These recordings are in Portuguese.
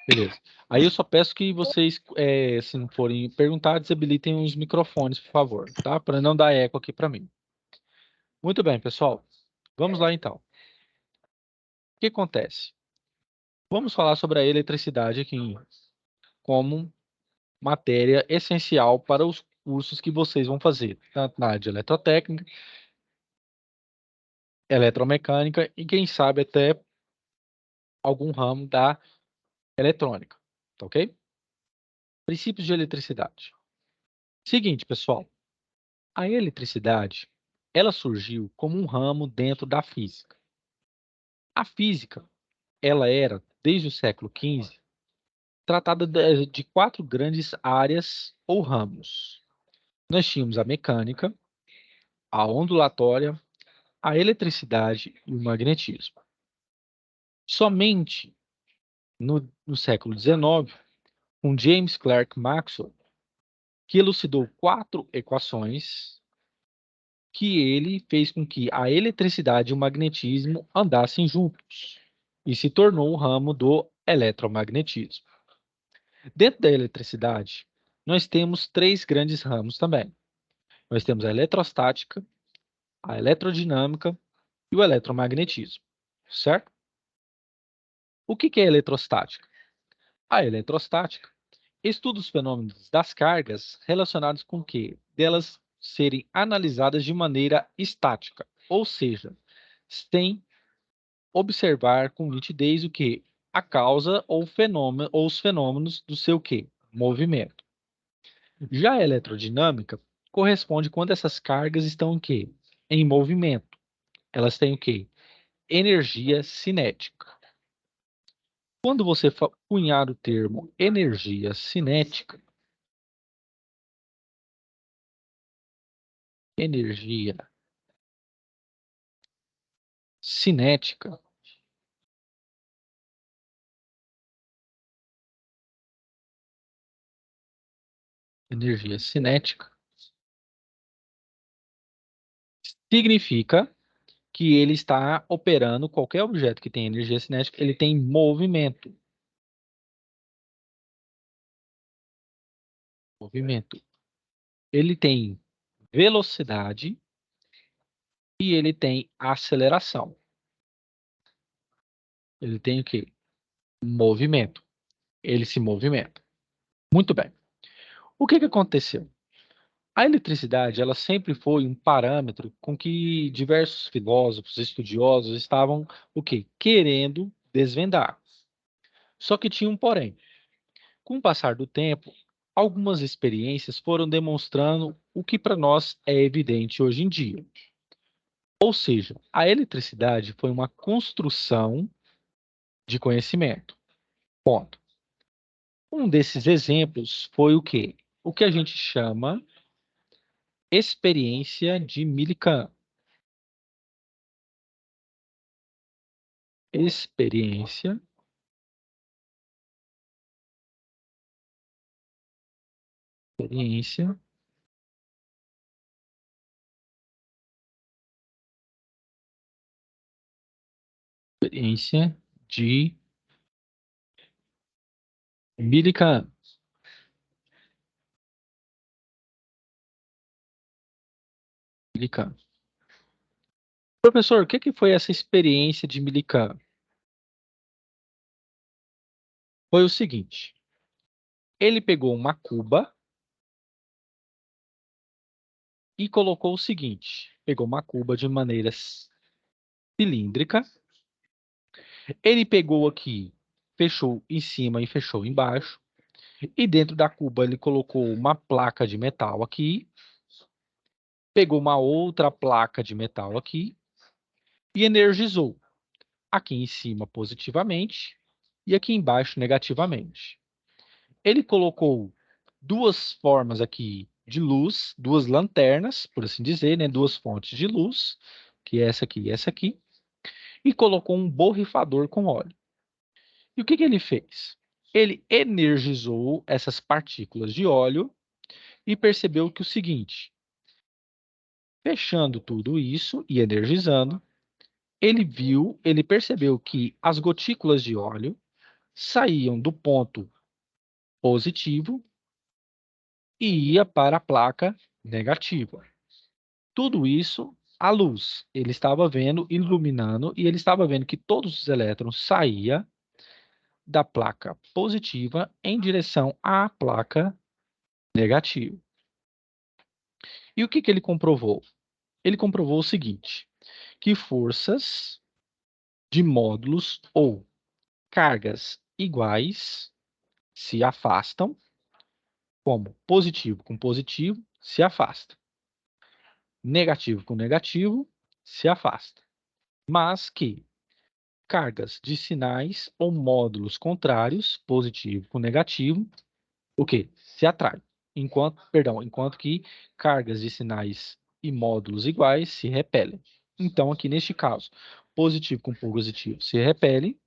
Beleza. Aí eu só peço que vocês, se não forem perguntar, desabilitem os microfones, por favor, tá? Para não dar eco aqui para mim. Muito bem, pessoal. Vamos lá, então. O que acontece? Vamos falar sobre a eletricidade aqui como matéria essencial para os cursos que vocês vão fazer, tanto na área de eletrotécnica, eletromecânica e, quem sabe, até algum ramo da eletrônica, tá ok? Princípios de eletricidade. Seguinte, pessoal, a eletricidade, ela surgiu como um ramo dentro da física. A física, ela era, desde o século XV, tratada de quatro grandes áreas ou ramos. Nós tínhamos a mecânica, a ondulatória, a eletricidade e o magnetismo. Somente no século XIX, com James Clerk Maxwell, que elucidou quatro equações que ele fez com que a eletricidade e o magnetismo andassem juntos e se tornou o ramo do eletromagnetismo. Dentro da eletricidade, nós temos três grandes ramos também. Nós temos a eletrostática, a eletrodinâmica e o eletromagnetismo, certo? O que é eletrostática? A eletrostática estuda os fenômenos das cargas relacionados com o quê? Delas serem analisadas de maneira estática, ou seja, sem observar com nitidez o que? A causa ou fenômeno ou os fenômenos do seu quê? Movimento. Já a eletrodinâmica corresponde quando essas cargas estão em quê? Em movimento. Elas têm o quê? Energia cinética. Quando você cunhar o termo energia energia cinética, energia cinética, significa que ele está operando qualquer objeto que tem energia cinética, ele tem movimento. Movimento. Ele tem velocidade e ele tem aceleração. Ele tem o quê? Movimento. Ele se movimenta. Muito bem. O que aconteceu? A eletricidade, ela sempre foi um parâmetro com que diversos filósofos, estudiosos estavam o quê? Querendo desvendar. Só que tinha um porém. Com o passar do tempo, algumas experiências foram demonstrando o que para nós é evidente hoje em dia. Ou seja, a eletricidade foi uma construção de conhecimento. Ponto. Um desses exemplos foi o quê? O que a gente chama experiência de Millikan. Experiência, experiência, experiência de Millikan. Millikan. Professor, o que foi essa experiência de Millikan? Foi o seguinte: ele pegou uma cuba e colocou o seguinte: pegou uma cuba de maneira cilíndrica, ele pegou aqui, fechou em cima e fechou embaixo, e dentro da cuba ele colocou uma placa de metal aqui, pegou uma outra placa de metal aqui e energizou. Aqui em cima positivamente e aqui embaixo negativamente. Ele colocou duas formas aqui de luz, duas lanternas, por assim dizer, né? Duas fontes de luz, que é essa aqui e essa aqui, e colocou um borrifador com óleo. E o que ele fez? Ele energizou essas partículas de óleo e percebeu que o seguinte: fechando tudo isso e energizando, ele percebeu que as gotículas de óleo saíam do ponto positivo e ia para a placa negativa. Tudo isso à luz. Ele estava vendo, iluminando, e ele estava vendo que todos os elétrons saíam da placa positiva em direção à placa negativa. E o que ele comprovou? Ele comprovou o seguinte, que forças de módulos ou cargas iguais se afastam, como positivo com positivo se afasta, negativo com negativo se afasta, mas que cargas de sinais ou módulos contrários, positivo com negativo, o que? Se atraem. Enquanto que cargas de sinais e módulos iguais se repelem. Então, aqui neste caso, positivo com positivo se repele,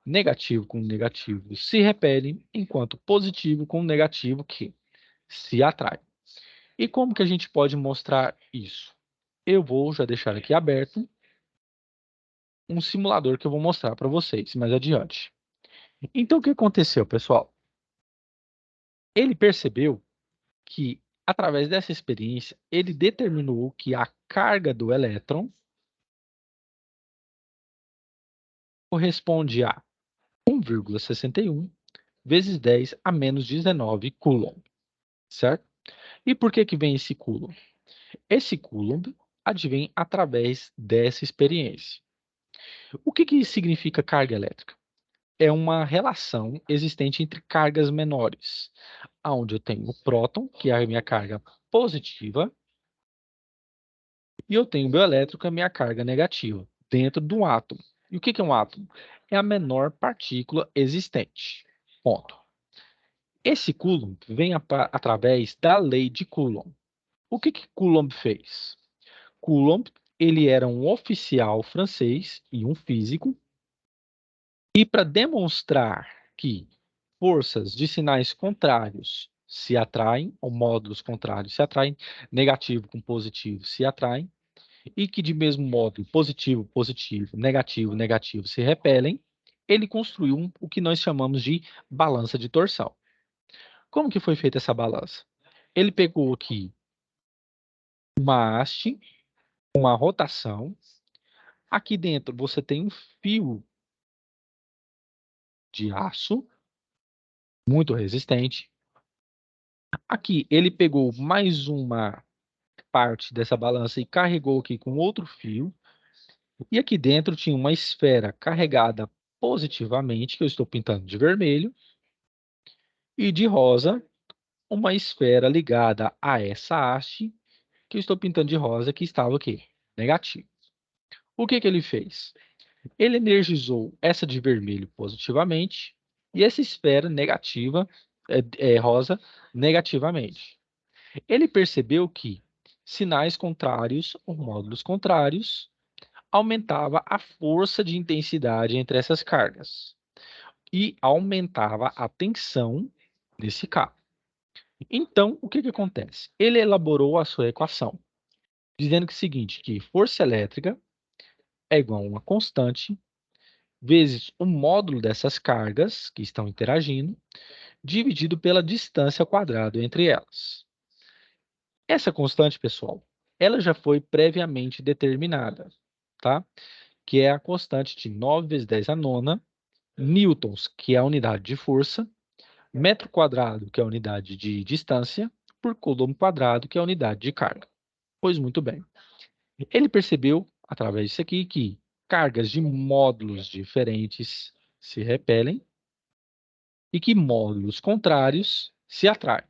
negativo com negativo se repele, enquanto positivo com negativo que se atrai. E como que a gente pode mostrar isso? Eu vou já deixar aqui aberto um simulador que eu vou mostrar para vocês mais adiante. Então, o que aconteceu, pessoal? Ele percebeu que, através dessa experiência, ele determinou que a carga do elétron corresponde a 1,61 vezes 10 a menos 19 coulomb, certo? E por que vem esse coulomb? Esse coulomb advém através dessa experiência. O que significa carga elétrica? É uma relação existente entre cargas menores, onde eu tenho o próton, que é a minha carga positiva, e eu tenho o meu elétron, que é a minha carga negativa, dentro do átomo. E o que é um átomo? É a menor partícula existente. Ponto. Esse Coulomb vem através da lei de Coulomb. O que Coulomb fez? Coulomb, ele era um oficial francês e um físico, e para demonstrar que forças de sinais contrários se atraem, ou módulos contrários se atraem, negativo com positivo se atraem, e que de mesmo modo positivo, positivo, negativo, negativo se repelem, ele construiu o que nós chamamos de balança de torção. Como que foi feita essa balança? Ele pegou aqui uma haste, uma rotação, aqui dentro você tem um fio de aço, muito resistente. Aqui ele pegou mais uma parte dessa balança e carregou aqui com outro fio. E aqui dentro tinha uma esfera carregada positivamente, que eu estou pintando de vermelho, e de rosa, uma esfera ligada a essa haste, que eu estou pintando de rosa, que estava aqui, negativo. O que ele fez? Ele energizou essa de vermelho positivamente e essa esfera negativa, rosa, negativamente. Ele percebeu que sinais contrários ou módulos contrários aumentava a força de intensidade entre essas cargas e aumentava a tensão nesse cabo. Então, o que acontece? Ele elaborou a sua equação, dizendo que é o seguinte, que força elétrica é igual a uma constante vezes o módulo dessas cargas que estão interagindo, dividido pela distância ao quadrado entre elas. Essa constante, pessoal, ela já foi previamente determinada, tá? Que é a constante de 9 vezes 10 a nona, newtons, que é a unidade de força, metro quadrado, que é a unidade de distância, por coulomb quadrado, que é a unidade de carga. Pois muito bem. Ele percebeu, através disso aqui, que cargas de módulos diferentes se repelem e que módulos contrários se atraem.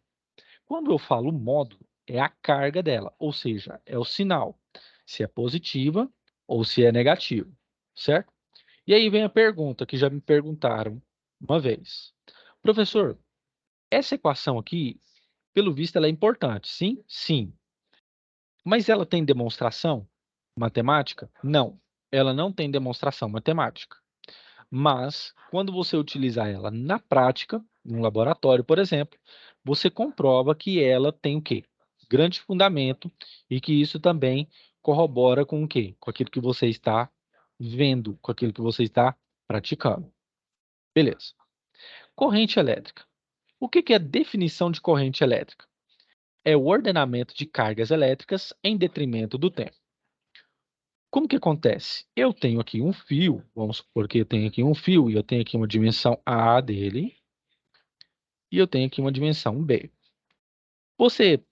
Quando eu falo módulo, é a carga dela, ou seja, é o sinal, se é positiva ou se é negativo, certo? E aí vem a pergunta que já me perguntaram uma vez. Professor, essa equação aqui, pelo visto, ela é importante, sim? Sim. Mas ela tem demonstração matemática? Não, ela não tem demonstração matemática. Mas, quando você utilizar ela na prática, num laboratório, por exemplo, você comprova que ela tem o quê? Grande fundamento e que isso também corrobora com o quê? Com aquilo que você está vendo, com aquilo que você está praticando. Beleza. Corrente elétrica. O que que é definição de corrente elétrica? É o ordenamento de cargas elétricas em detrimento do tempo. Como que acontece? Eu tenho aqui um fio, vamos supor que eu tenho aqui um fio e eu tenho aqui uma dimensão A dele e eu tenho aqui uma dimensão B. Você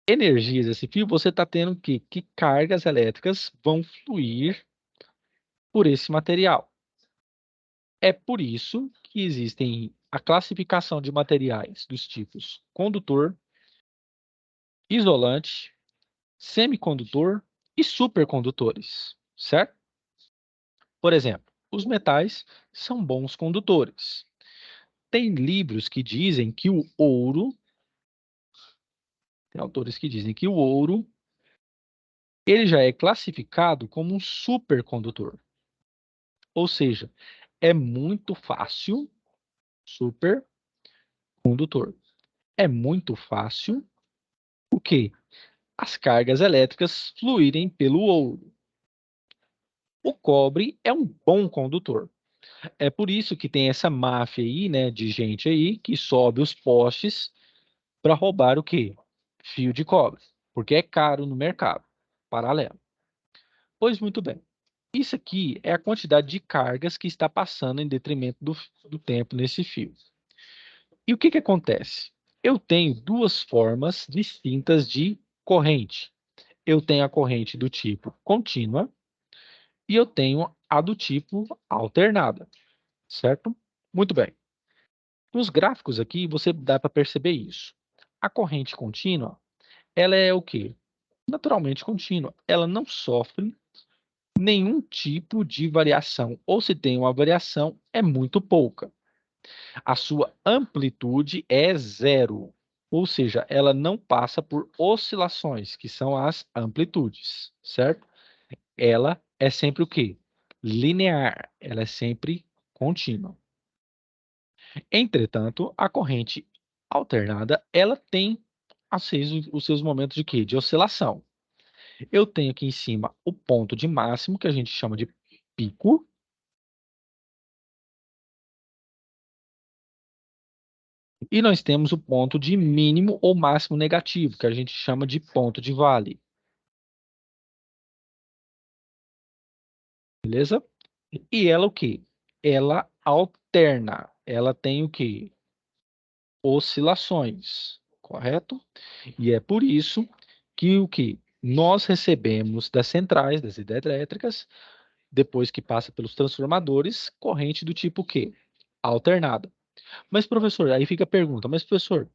energiza esse fio, você está tendo que cargas elétricas vão fluir por esse material. É por isso que existem a classificação de materiais dos tipos condutor, isolante, semicondutor e supercondutores, certo? Por exemplo, os metais são bons condutores. Tem livros que dizem que o ouro, tem autores que dizem que o ouro, ele já é classificado como um supercondutor. Ou seja, é muito fácil, supercondutor. É muito fácil o quê? As cargas elétricas fluírem pelo ouro. O cobre é um bom condutor. É por isso que tem essa máfia aí, né, de gente aí que sobe os postes para roubar o quê? Fio de cobre, porque é caro no mercado paralelo. Pois muito bem. Isso aqui é a quantidade de cargas que está passando em detrimento do tempo nesse fio. E o que que acontece? Eu tenho duas formas distintas de corrente. Eu tenho a corrente do tipo contínua e eu tenho a do tipo alternada, certo? Muito bem. Nos gráficos aqui você dá para perceber isso. A corrente contínua, ela é o quê? Naturalmente contínua. Ela não sofre nenhum tipo de variação, ou se tem uma variação, é muito pouca. A sua amplitude é zero, ou seja, ela não passa por oscilações, que são as amplitudes, certo? Ela é sempre o quê? Linear, ela é sempre contínua. Entretanto, a corrente alternada, ela tem os seus momentos de quê? De oscilação. Eu tenho aqui em cima o ponto de máximo, que a gente chama de pico, e nós temos o ponto de mínimo ou máximo negativo, que a gente chama de ponto de vale, beleza? E ela o quê? Ela alterna, ela tem o quê? Oscilações, correto? E é por isso que o que nós recebemos das centrais, das hidrelétricas, depois que passa pelos transformadores, corrente do tipo quê? Alternada. Mas, professor, aí fica a pergunta, mas, professor,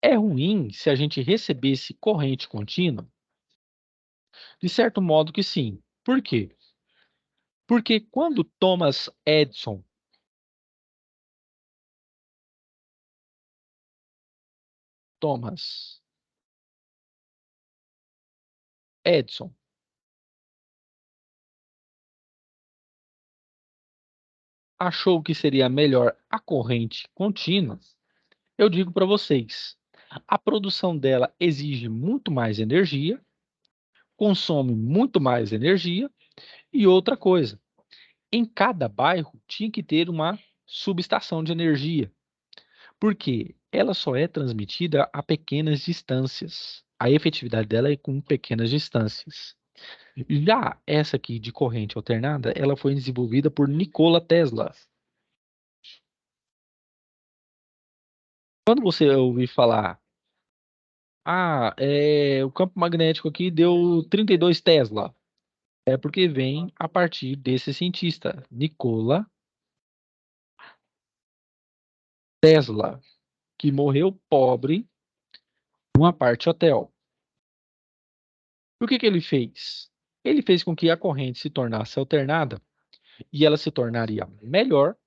é ruim se a gente recebesse corrente contínua? De certo modo que sim. Por quê? Porque quando Thomas Edison achou que seria melhor a corrente contínua, eu digo para vocês, a produção dela exige muito mais energia, consome muito mais energia e outra coisa, em cada bairro tinha que ter uma subestação de energia, porque ela só é transmitida a pequenas distâncias. A efetividade dela é com pequenas distâncias. Já essa aqui de corrente alternada, ela foi desenvolvida por Nikola Tesla. Quando você ouvir falar, o campo magnético aqui deu 32 Tesla, é porque vem a partir desse cientista, Nikola Tesla, que morreu pobre numa parte hotel. E o que que ele fez? Ele fez com que a corrente se tornasse alternada e ela se tornaria melhor,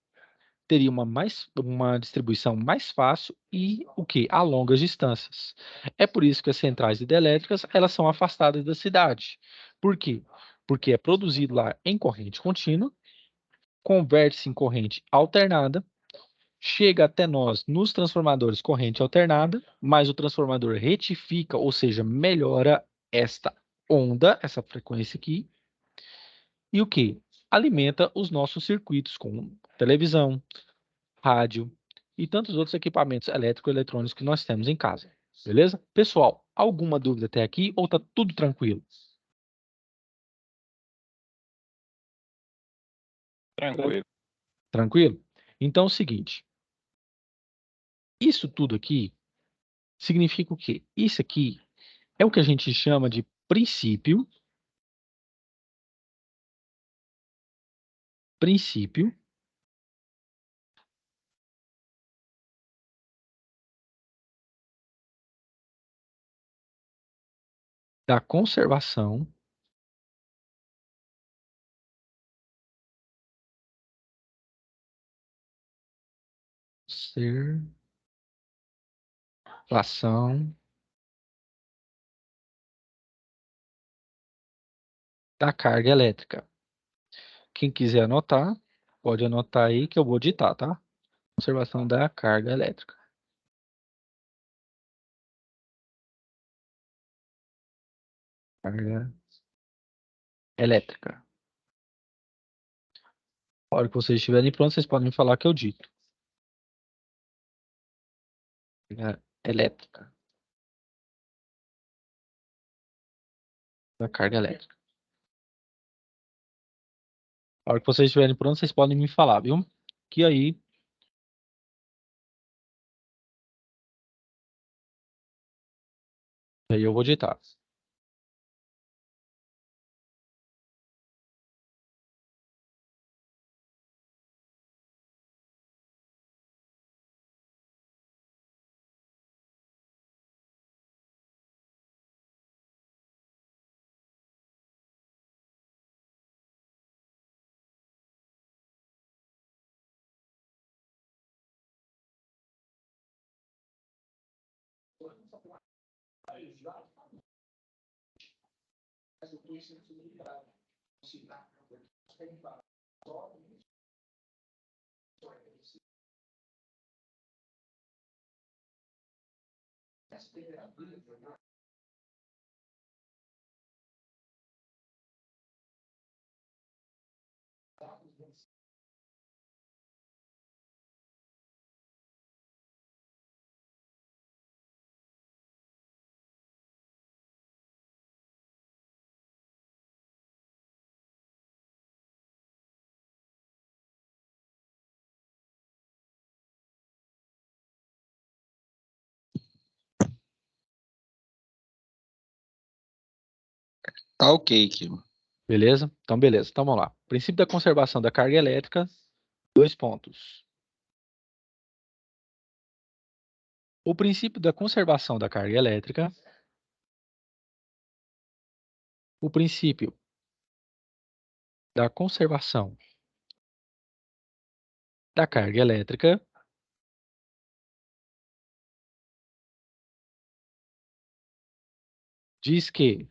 teria uma distribuição mais fácil e o que? A longas distâncias. É por isso que as centrais hidrelétricas elas são afastadas da cidade. Por quê? Porque é produzido lá em corrente contínua, converte-se em corrente alternada, chega até nós nos transformadores corrente alternada, mas o transformador retifica, ou seja, melhora esta onda, essa frequência aqui, e o que? Alimenta os nossos circuitos com televisão, rádio e tantos outros equipamentos elétrico-eletrônicos que nós temos em casa. Beleza? Pessoal, alguma dúvida até aqui ou tá tudo tranquilo? Tranquilo. Tranquilo? Então é o seguinte, isso tudo aqui significa o quê? Isso aqui é o que a gente chama de princípio da conservação conservação da carga elétrica. Quem quiser anotar, pode anotar aí que eu vou ditar, tá? Conservação da carga elétrica. Carga elétrica. A hora que vocês estiverem prontos, vocês podem me falar que eu dito. Carga elétrica. Da carga elétrica. A hora que vocês estiverem prontos, vocês podem me falar, viu? Que aí eu vou ditar. Tá ok, Kilo. Beleza? Então, beleza. Então, vamos lá. Princípio da conservação da carga elétrica, 2 pontos. O princípio da conservação da carga elétrica, o princípio da conservação da carga elétrica diz que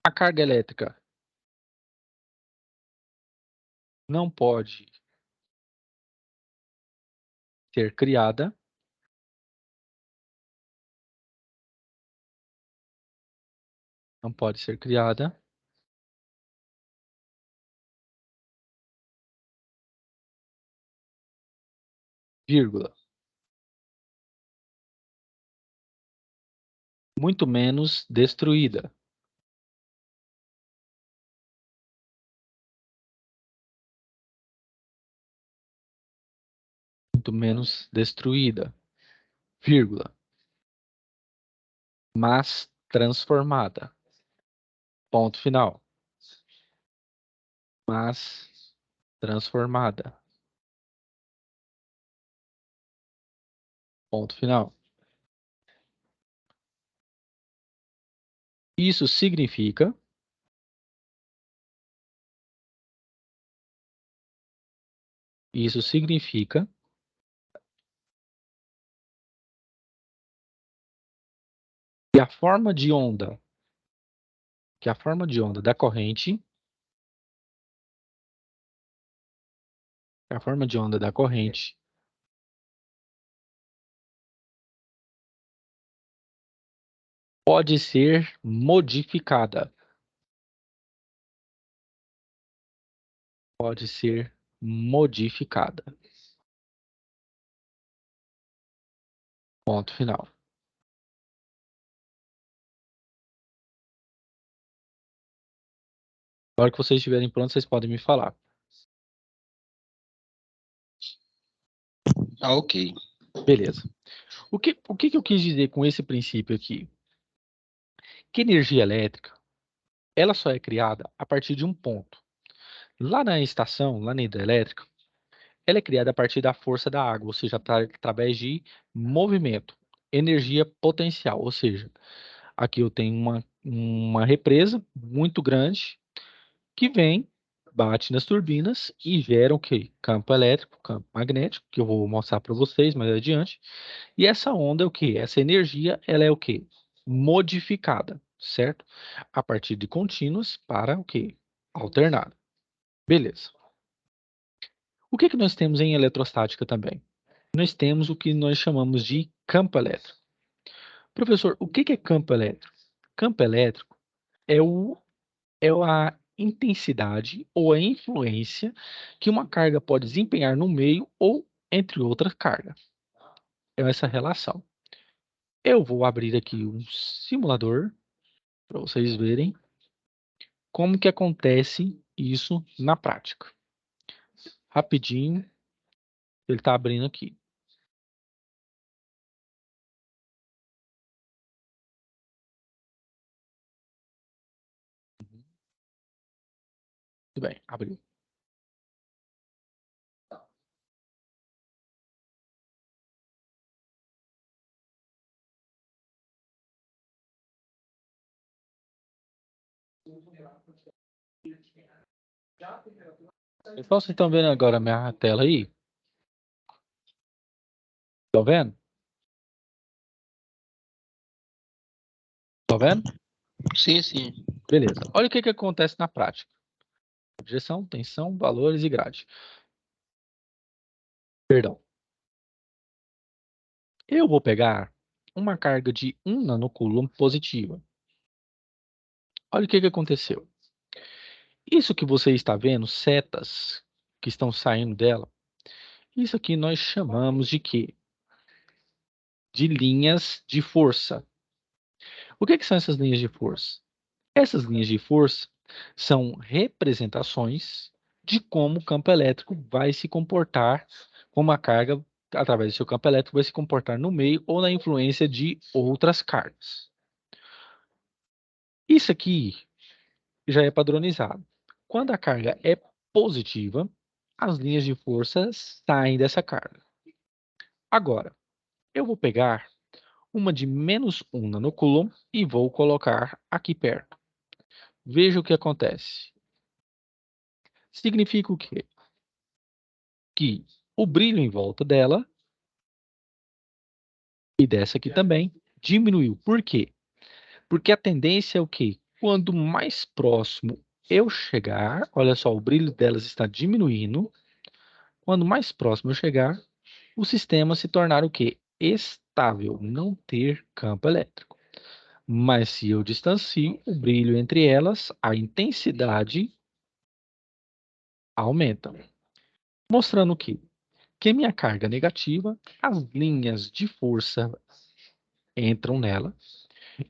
a carga elétrica não pode ser criada, não pode ser criada, vírgula, muito menos destruída. Muito menos destruída, vírgula, mas transformada. Ponto final. Mas transformada. Ponto final. Isso significa que a forma de onda da corrente a forma de onda da corrente pode ser modificada. Pode ser modificada. Ponto final. Na hora que vocês estiverem prontos, vocês podem me falar. Ok. Beleza. O que eu quis dizer com esse princípio aqui? Que energia elétrica, ela só é criada a partir de um ponto. Lá na estação, lá na hidrelétrica, ela é criada a partir da força da água, ou seja, através de movimento, energia potencial. Ou seja, aqui eu tenho uma represa muito grande que vem, bate nas turbinas e gera o quê? Campo elétrico, campo magnético, que eu vou mostrar para vocês mais adiante. E essa onda é o quê? Essa energia, ela é o quê? Modificada, certo? A partir de contínuas para o quê? Alternada. Beleza. O que que nós temos em eletrostática também? Nós temos o que nós chamamos de campo elétrico. Professor, o que que é campo elétrico? Campo elétrico é a intensidade ou a influência que uma carga pode desempenhar no meio ou entre outras cargas. É essa relação. Eu vou abrir aqui um simulador para vocês verem como que acontece isso na prática. Rapidinho, ele está abrindo aqui. Tudo bem, abriu. Pessoal, vocês estão vendo agora a minha tela aí? Estão vendo? Estão vendo? Sim, sim. Beleza. Olha o que que acontece na prática. Direção, tensão, valores e grade. Perdão. Eu vou pegar uma carga de 1 nanocúlon positiva. Olha o que que aconteceu. Isso que você está vendo, setas que estão saindo dela, isso aqui nós chamamos de quê? De linhas de força. O que que são essas linhas de força? Essas linhas de força são representações de como o campo elétrico vai se comportar, como a carga, através do seu campo elétrico, vai se comportar no meio ou na influência de outras cargas. Isso aqui já é padronizado. Quando a carga é positiva, as linhas de força saem dessa carga. Agora, eu vou pegar uma de -1 nanocúlon e vou colocar aqui perto. Veja o que acontece. Significa o quê? Que o brilho em volta dela e dessa aqui também diminuiu. Por quê? Porque a tendência é o quê? Quanto mais próximo eu chegar, olha só, o brilho delas está diminuindo. Quando mais próximo eu chegar, o sistema se tornar o quê? Estável, não ter campo elétrico. Mas se eu distancio o brilho entre elas, a intensidade aumenta. Mostrando o quê? Que minha carga negativa, as linhas de força entram nela,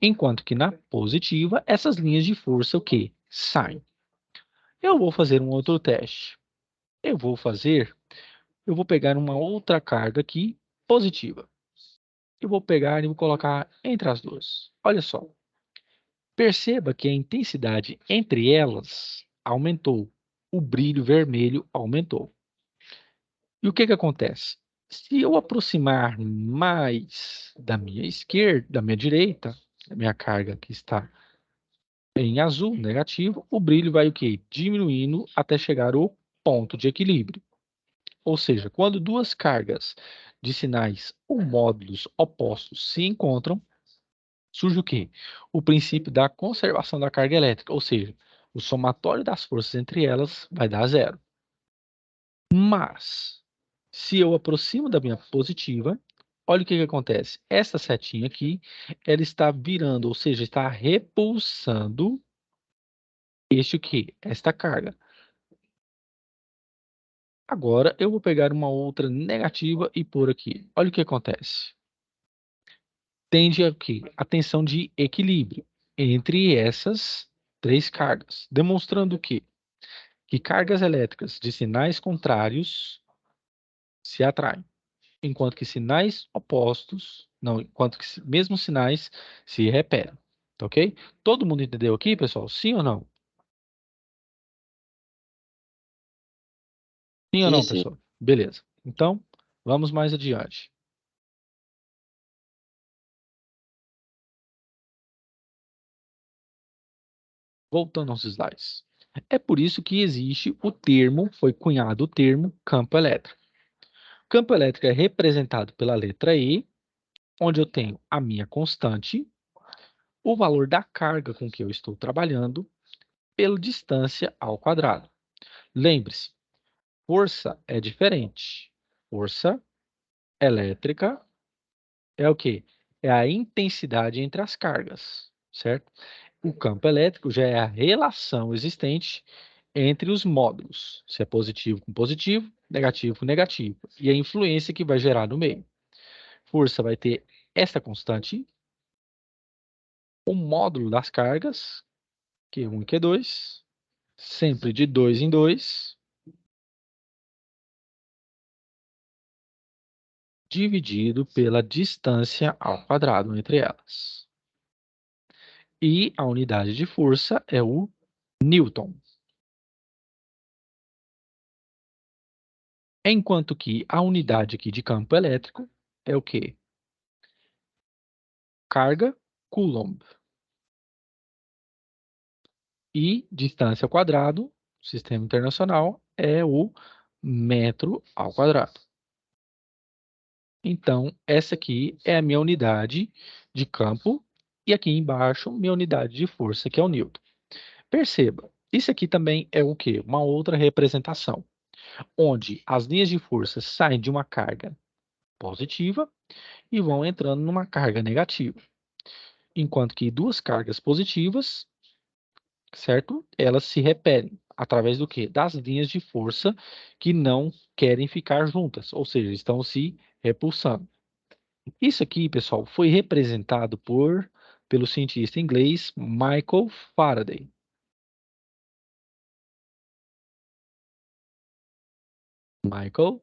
enquanto que na positiva, essas linhas de força o quê? Saem. Eu vou fazer um outro teste. Eu vou pegar uma outra carga aqui, positiva. Eu vou pegar e vou colocar entre as duas. Olha só. Perceba que a intensidade entre elas aumentou. O brilho vermelho aumentou. E o que que acontece? Se eu aproximar mais da minha esquerda, da minha direita, a minha carga que está em azul, negativo, o brilho vai o quê? Diminuindo até chegar ao ponto de equilíbrio. Ou seja, quando duas cargas de sinais ou módulos opostos se encontram, surge o quê? O princípio da conservação da carga elétrica, ou seja, o somatório das forças entre elas vai dar zero. Mas, se eu aproximo da minha positiva, olha o que acontece. Essa setinha aqui, ela está virando, ou seja, está repulsando este aqui, esta carga. Agora, eu vou pegar uma outra negativa e pôr aqui. Olha o que acontece. Tende aqui a tensão de equilíbrio entre essas três cargas, demonstrando que cargas elétricas de sinais contrários se atraem, enquanto que sinais opostos, não, enquanto que mesmos sinais se repelem, tá ok? Todo mundo entendeu aqui, pessoal? Sim ou não? Sim ou Sim, não, sim. pessoal? Beleza. Então, vamos mais adiante. Voltando aos slides. É por isso que existe o termo, foi cunhado o termo campo elétrico. Campo elétrico é representado pela letra E, onde eu tenho a minha constante, o valor da carga com que eu estou trabalhando, pela distância ao quadrado. Lembre-se, força é diferente. Força elétrica é o quê? É a intensidade entre as cargas, certo? O campo elétrico já é a relação existente entre os módulos, se é positivo com positivo, negativo com negativo, e a influência que vai gerar no meio. Força vai ter essa constante, o módulo das cargas, Q1 e Q2, sempre de 2 em 2, dividido pela distância ao quadrado entre elas. E a unidade de força é o Newton. Enquanto que a unidade aqui de campo elétrico é o quê? Carga Coulomb. E distância ao quadrado, sistema internacional, é o metro ao quadrado. Então, essa aqui é a minha unidade de campo e aqui embaixo, minha unidade de força, que é o Newton. Perceba, isso aqui também é o quê? Uma outra representação, onde as linhas de força saem de uma carga positiva e vão entrando numa carga negativa. Enquanto que duas cargas positivas, certo? Elas se repelem através do quê? Das linhas de força que não querem ficar juntas, ou seja, estão se repulsando. Isso aqui, pessoal, foi representado pelo cientista inglês Michael Faraday. Michael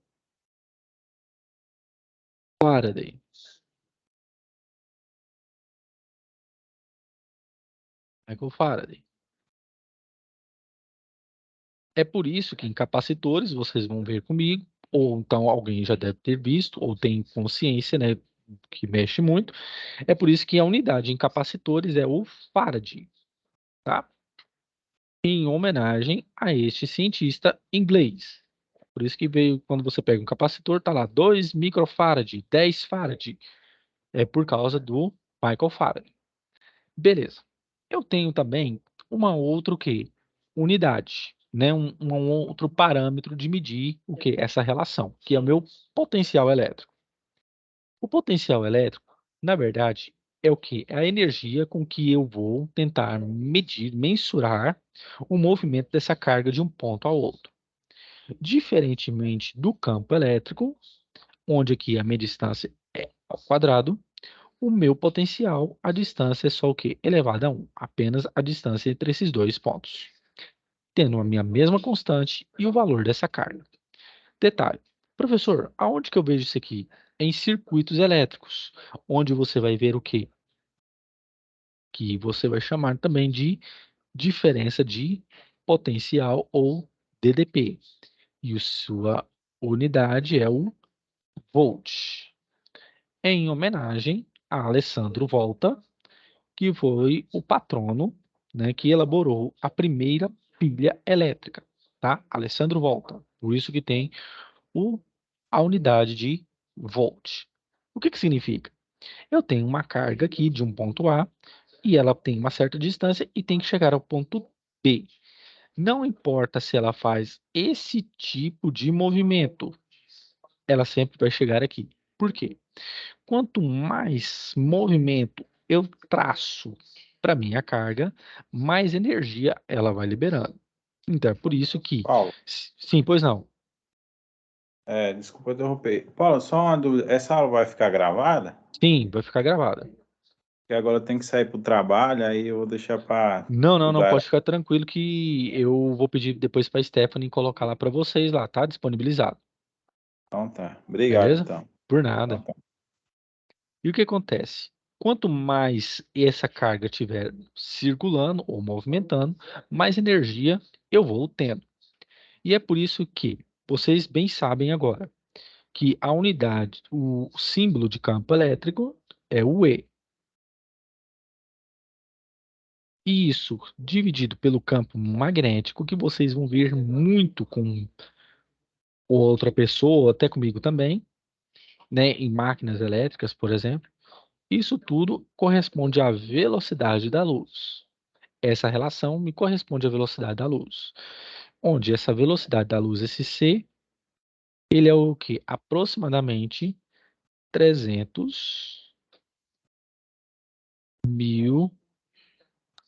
Faraday. Michael Faraday. É por isso que em capacitores, vocês vão ver comigo, ou então alguém já deve ter visto, ou tem consciência, né, que mexe muito. É por isso que a unidade em capacitores é o Faraday, tá? Em homenagem a este cientista inglês. Por isso que veio, quando você pega um capacitor, tá lá 2 microfarad, 10 farad. É por causa do Michael Faraday. Beleza. Eu tenho também uma outra o quê? Unidade, né? Um outro parâmetro de medir o que? Essa relação, que é o meu potencial elétrico. O potencial elétrico, na verdade, é o que? É a energia com que eu vou tentar medir, mensurar o movimento dessa carga de um ponto ao outro. Diferentemente do campo elétrico, onde aqui a minha distância é ao quadrado, o meu potencial, a distância é só o quê? Elevado a 1, apenas a distância entre esses dois pontos, tendo a minha mesma constante e o valor dessa carga. Detalhe, professor, aonde que eu vejo isso aqui? Em circuitos elétricos, onde você vai ver o quê? Que você vai chamar também de diferença de potencial ou DDP. E a sua unidade é o volt. Em homenagem a Alessandro Volta, que foi o patrono, né, que elaborou a primeira pilha elétrica, tá? Alessandro Volta. Por isso que tem o, a unidade de volt. O que que significa? Eu tenho uma carga aqui de um ponto A e ela tem uma certa distância e tem que chegar ao ponto B. Não importa se ela faz esse tipo de movimento, ela sempre vai chegar aqui. Por quê? Quanto mais movimento eu traço para minha carga, mais energia ela vai liberando. Então é por isso que, Paulo, sim, pois não. desculpa interromper. Paulo, só uma dúvida. Essa aula vai ficar gravada? Sim, vai ficar gravada. Porque agora eu tenho que sair para o trabalho, aí eu vou deixar para Não, estudar. pode ficar tranquilo que eu vou pedir depois para Stephanie colocar lá para vocês lá, tá? Disponibilizado. Então tá. Obrigado, Beleza? então. Por Então nada. tá. E o que acontece? Quanto mais essa carga estiver circulando ou movimentando, mais energia eu vou tendo. E é por isso que vocês bem sabem agora que a unidade, o símbolo de campo elétrico é o E. E isso dividido pelo campo magnético, que vocês vão ver muito com outra pessoa, até comigo também, né, em máquinas elétricas, por exemplo. Isso tudo corresponde à velocidade da luz. Essa relação me corresponde à velocidade da luz. Onde essa velocidade da luz, esse c, ele é o que? Aproximadamente 300.000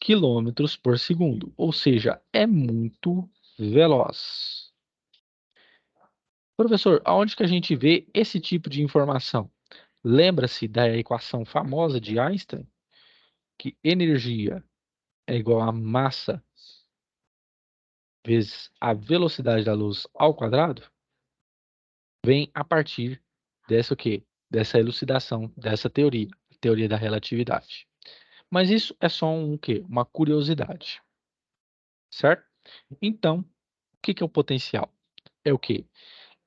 quilômetros por segundo. Ou seja, é muito veloz. Professor, aonde que a gente vê esse tipo de informação? Lembra-se da equação famosa de Einstein, que energia é igual a massa vezes a velocidade da luz ao quadrado? Vem a partir dessa o quê? Dessa elucidação, dessa teoria, teoria da relatividade. Mas isso é só um quê? Uma curiosidade, certo? Então, o que que é o potencial? É o quê?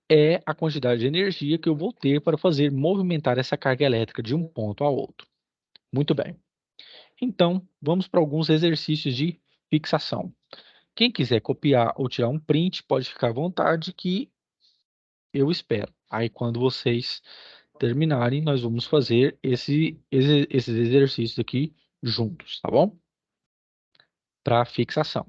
É a quantidade de energia que eu vou ter para fazer movimentar essa carga elétrica de um ponto a outro. Muito bem. Então, vamos para alguns exercícios de fixação. Quem quiser copiar ou tirar um print, pode ficar à vontade que eu espero. Aí, quando vocês terminarem, nós vamos fazer esses exercícios aqui juntos, tá bom? Para fixação.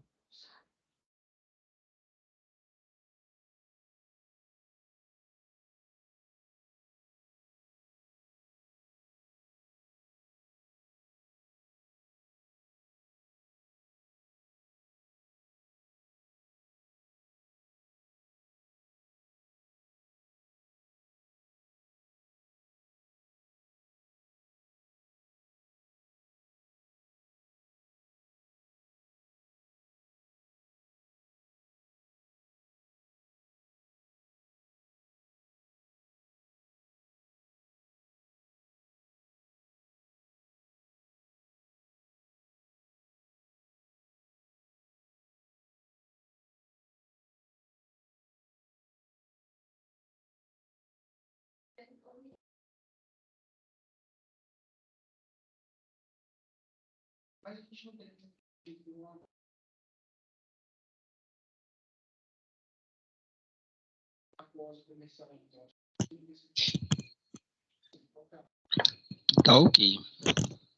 Tá ok.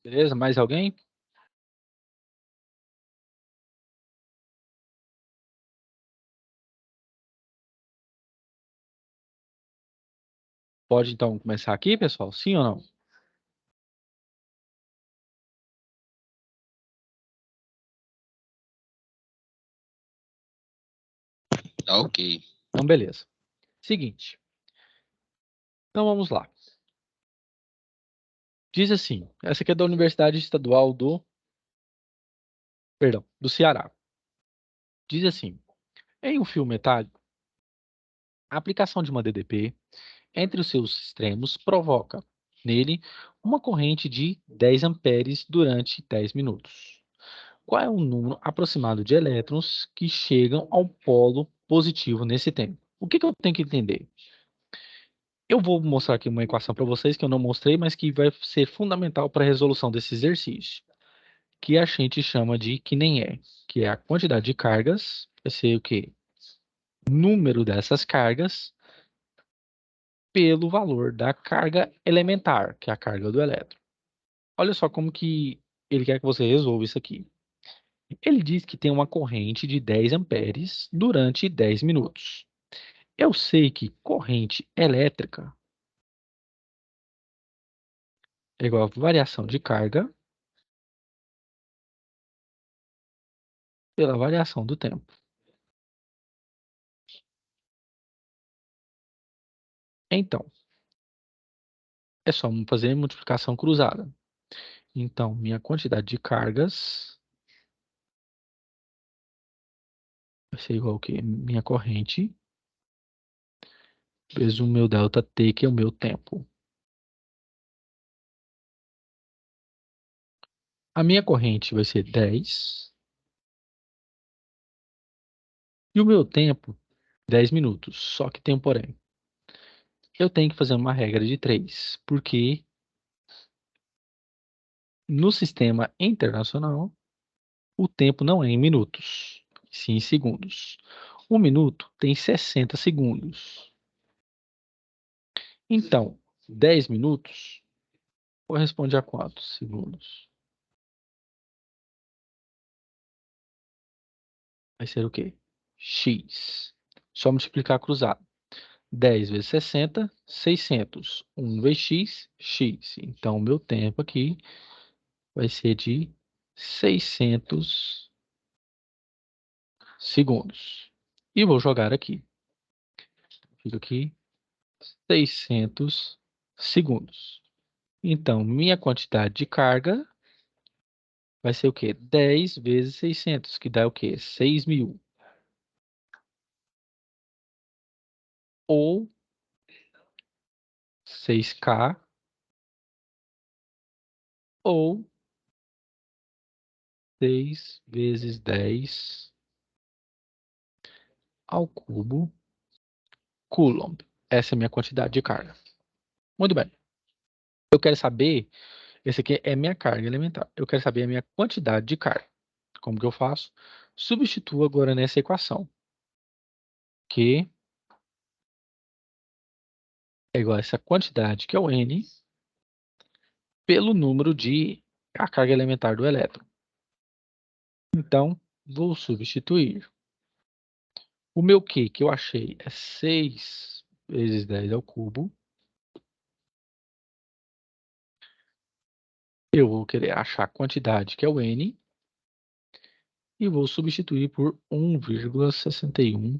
Beleza? Mais alguém? Pode então começar aqui, pessoal? Sim ou não? Tá ok. Então, beleza. Seguinte. Então, vamos lá. Diz assim, essa aqui é da Universidade Estadual do Ceará. Diz assim, em um fio metálico, a aplicação de uma DDP entre os seus extremos provoca, nele, uma corrente de 10 amperes durante 10 minutos. Qual é o número aproximado de elétrons que chegam ao polo positivo nesse tempo? O que que eu tenho que entender? Eu vou mostrar aqui uma equação para vocês que eu não mostrei, mas que vai ser fundamental para a resolução desse exercício, que a gente chama de que nem é, que é a quantidade de cargas, vai ser o quê? Número dessas cargas pelo valor da carga elementar, que é a carga do elétron. Olha só como que ele quer que você resolva isso aqui. Ele diz que tem uma corrente de 10 amperes durante 10 minutos. Eu sei que corrente elétrica é igual a variação de carga pela variação do tempo. Então, é só fazer multiplicação cruzada. Então, minha quantidade de cargas vai ser igual ao quê? Minha corrente vezes o meu delta T, que é o meu tempo. A minha corrente vai ser 10 e o meu tempo 10 minutos. Só que tem um porém. Eu tenho que fazer uma regra de 3, porque no sistema internacional o tempo não é em minutos, sim em segundos. Um minuto tem 60 segundos. Então, 10 minutos corresponde a quantos segundos? Vai ser o quê? X. Só multiplicar cruzado. 10 vezes 60, 600. 1 vezes x, x. Então, o meu tempo aqui vai ser de 600 segundos. E vou jogar aqui. Fica aqui 600 segundos. Então, minha quantidade de carga vai ser o quê? 10 vezes 600, que dá o quê? 6.000. Ou 6K, ou 6 vezes 10 ao cubo Coulomb. Essa é a minha quantidade de carga. Muito bem. Eu quero saber, esse aqui é minha carga elementar. Eu quero saber a minha quantidade de carga. Como que eu faço? Substituo agora nessa equação, que é igual a essa quantidade, que é o N, pelo número de a carga elementar do elétron. Então, vou substituir. O meu Q que eu achei é 6 vezes 10 ao cubo. Eu vou querer achar a quantidade, que é o N, e vou substituir por 1,61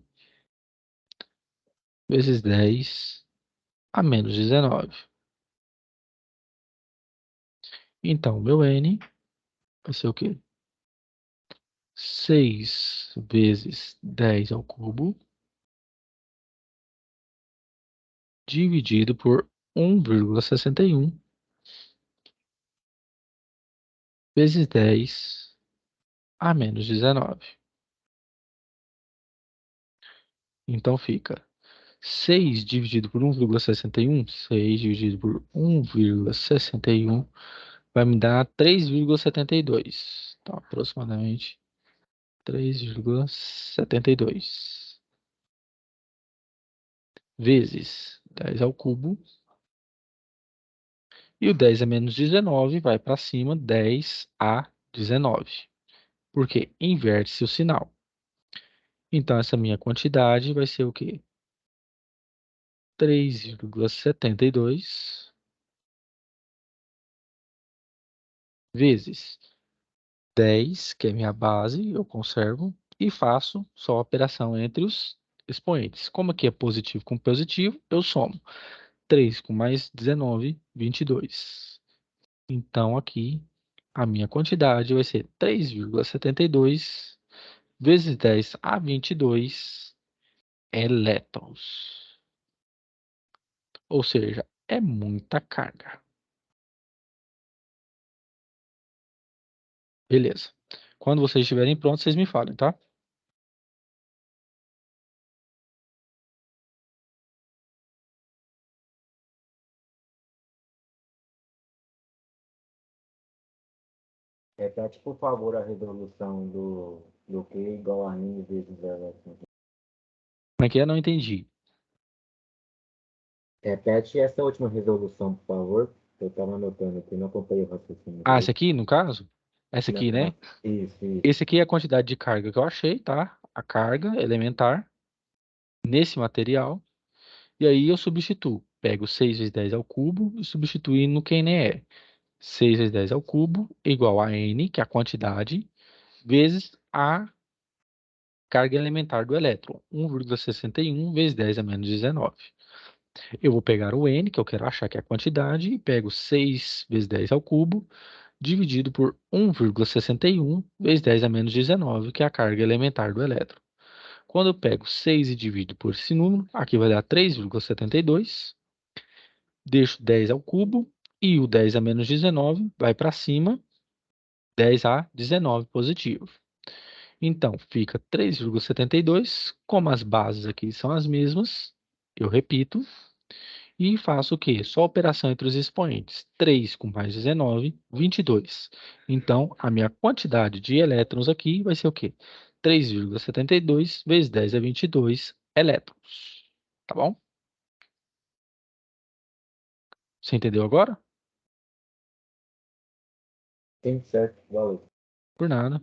vezes 10 a menos 19. Então, meu N vai ser o quê? 6 vezes 10 ao cubo, dividido por 1,61 vezes 10 a menos 19. Então, fica 6 dividido por 1,61, 6 dividido por 1,61 vai me dar 3,72. Então, aproximadamente 3,72 vezes 10 ao cubo. E o 10 a menos 19 vai para cima, 10 a 19. Porque inverte-se o sinal. Então, essa minha quantidade vai ser o quê? 3,72 vezes 10, que é minha base, eu conservo, e faço só a operação entre os expoentes. Como aqui é positivo com positivo, eu somo 3 com mais 19, 22. Então, aqui, a minha quantidade vai ser 3,72 vezes 10 a 22 elétrons. Ou seja, é muita carga. Beleza. Quando vocês estiverem prontos, vocês me falem, tá? Repete, por favor, a resolução do Q igual a N vezes L. Como é que é? Não entendi. Repete essa última resolução, por favor. Eu estava anotando aqui, não acompanhei o raciocínio Ah, esse direito. aqui, no caso? Essa aqui, né? Isso, isso. Esse aqui é a quantidade de carga que eu achei, tá? A carga elementar nesse material. E aí eu substituo. Pego 6 vezes 10 ao cubo e substituo no QNE. 6 vezes 10 ao cubo igual a N, que é a quantidade, vezes a carga elementar do elétron. 1,61 vezes 10 a menos 19. Eu vou pegar o N, que eu quero achar que é a quantidade, e pego 6 vezes 10 ao cubo, dividido por 1,61 vezes 10 a menos 19, que é a carga elementar do elétron. Quando eu pego 6 e divido por esse número, aqui vai dar 3,72. Deixo 10 ao cubo e o 10 a menos 19 vai para cima, 10 a 19 positivo. Então, fica 3,72. Como as bases aqui são as mesmas, eu repito e faço o quê? Só a operação entre os expoentes. 3 com mais 19, 22. Então, a minha quantidade de elétrons aqui vai ser o quê? 3,72 vezes 10 a 22 elétrons. Tá bom? Você entendeu agora? Sim, certo. Valeu. Por nada.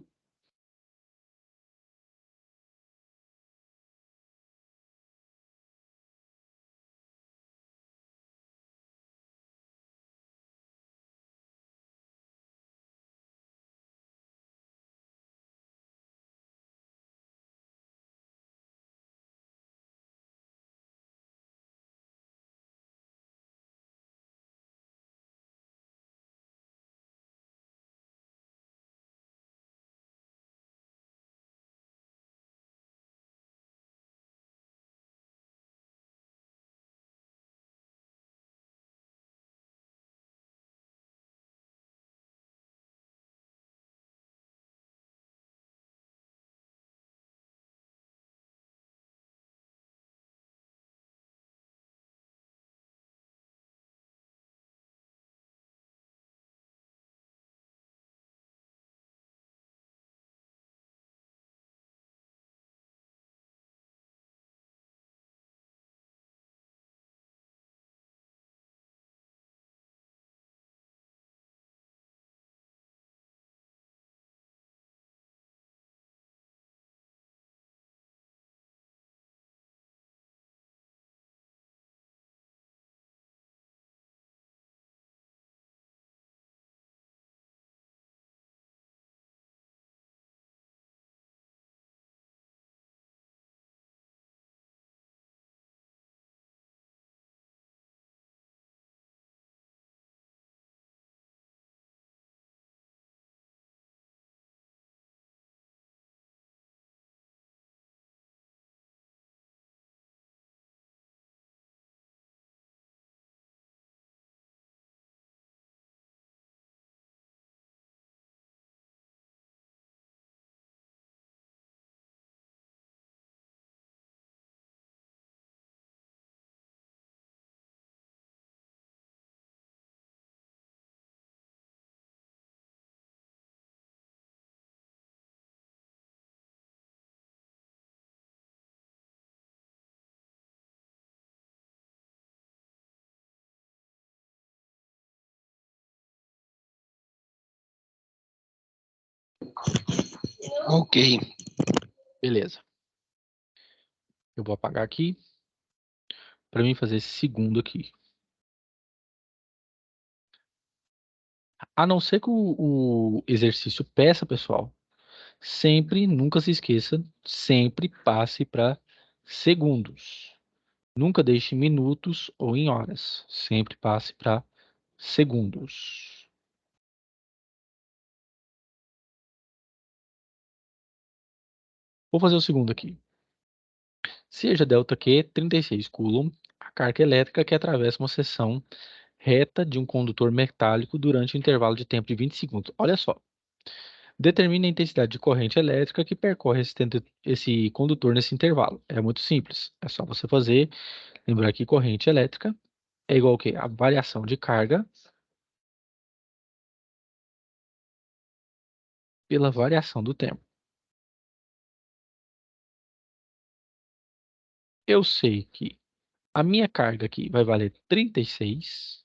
Ok. Beleza. Eu vou apagar aqui para mim fazer esse segundo aqui. A não ser que o exercício peça, pessoal, sempre, nunca se esqueça, sempre passe para segundos. Nunca deixe em minutos ou em horas. Sempre passe para segundos. Vou fazer o segundo aqui. Seja ΔQ 36 coulomb, a carga elétrica que atravessa uma seção reta de um condutor metálico durante um intervalo de tempo de 20 segundos. Olha só. Determine a intensidade de corrente elétrica que percorre esse condutor nesse intervalo. É muito simples. É só você fazer. Lembrar que corrente elétrica é igual ao quê? A variação de carga pela variação do tempo. Eu sei que a minha carga aqui vai valer 36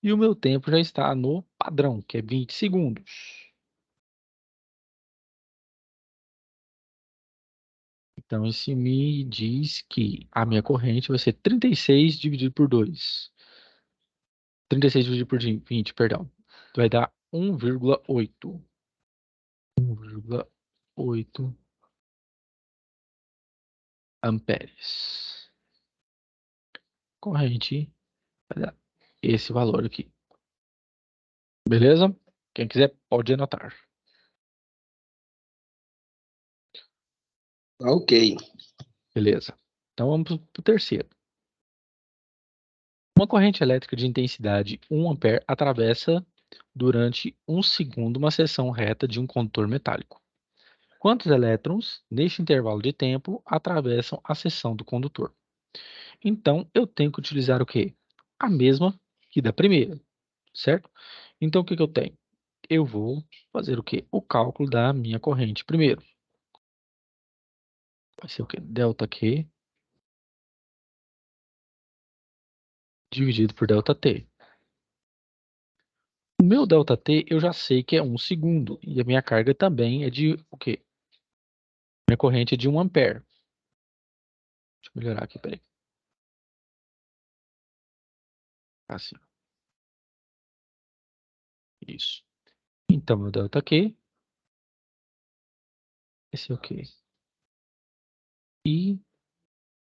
e o meu tempo já está no padrão, que é 20 segundos. Então, isso me diz que a minha corrente vai ser 36 dividido por 2. 36 dividido por 20, perdão. Vai dar 1,8. 1,8 amperes. Corrente vai dar esse valor aqui. Beleza? Quem quiser pode anotar. Ok. Beleza. Então vamos para o terceiro. Uma corrente elétrica de intensidade 1 ampere atravessa durante 1 segundo uma seção reta de um condutor metálico. Quantos elétrons, neste intervalo de tempo, atravessam a seção do condutor? Então, eu tenho que utilizar o quê? A mesma que da primeira, certo? Então, o que eu tenho? Eu vou fazer o quê? O cálculo da minha corrente primeiro. Vai ser o quê? Delta Q dividido por delta T. O meu delta T eu já sei que é 1 segundo. E a minha carga também é de o quê? Minha corrente é de 1 ampere. Deixa eu melhorar aqui, peraí. Assim. Isso. Então, meu delta Q, esse é o quê? I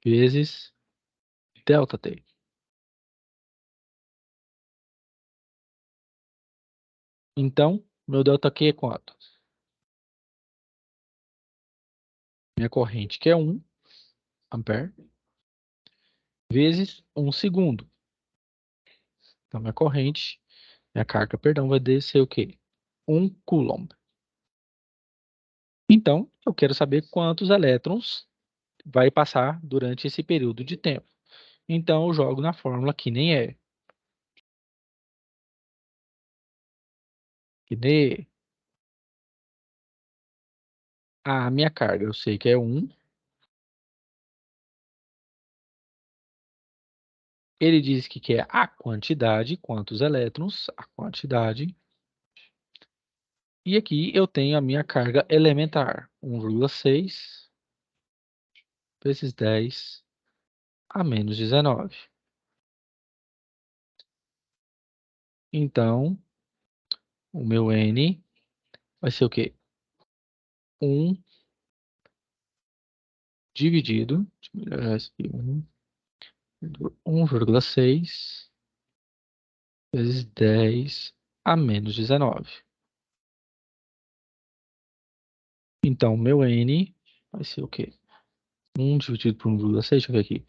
vezes delta T. Então, meu delta Q é quanto? Minha corrente, que é 1 ampere, vezes 1 segundo. Então, minha corrente, minha carga, perdão, vai ser o quê? 1 coulomb. Então, eu quero saber quantos elétrons vai passar durante esse período de tempo. Então, eu jogo na fórmula que nem é. Que nem a minha carga, eu sei que é 1. Ele diz que quer a quantidade, quantos elétrons, a quantidade. E aqui eu tenho a minha carga elementar, 1,6 vezes 10 a menos 19. Então, o meu N vai ser o quê? 1 dividido, deixa eu melhorar isso aqui, 1,6 vezes 10 a menos 19. Então, meu N vai ser o quê? 1 dividido por 1,6, deixa eu ver aqui.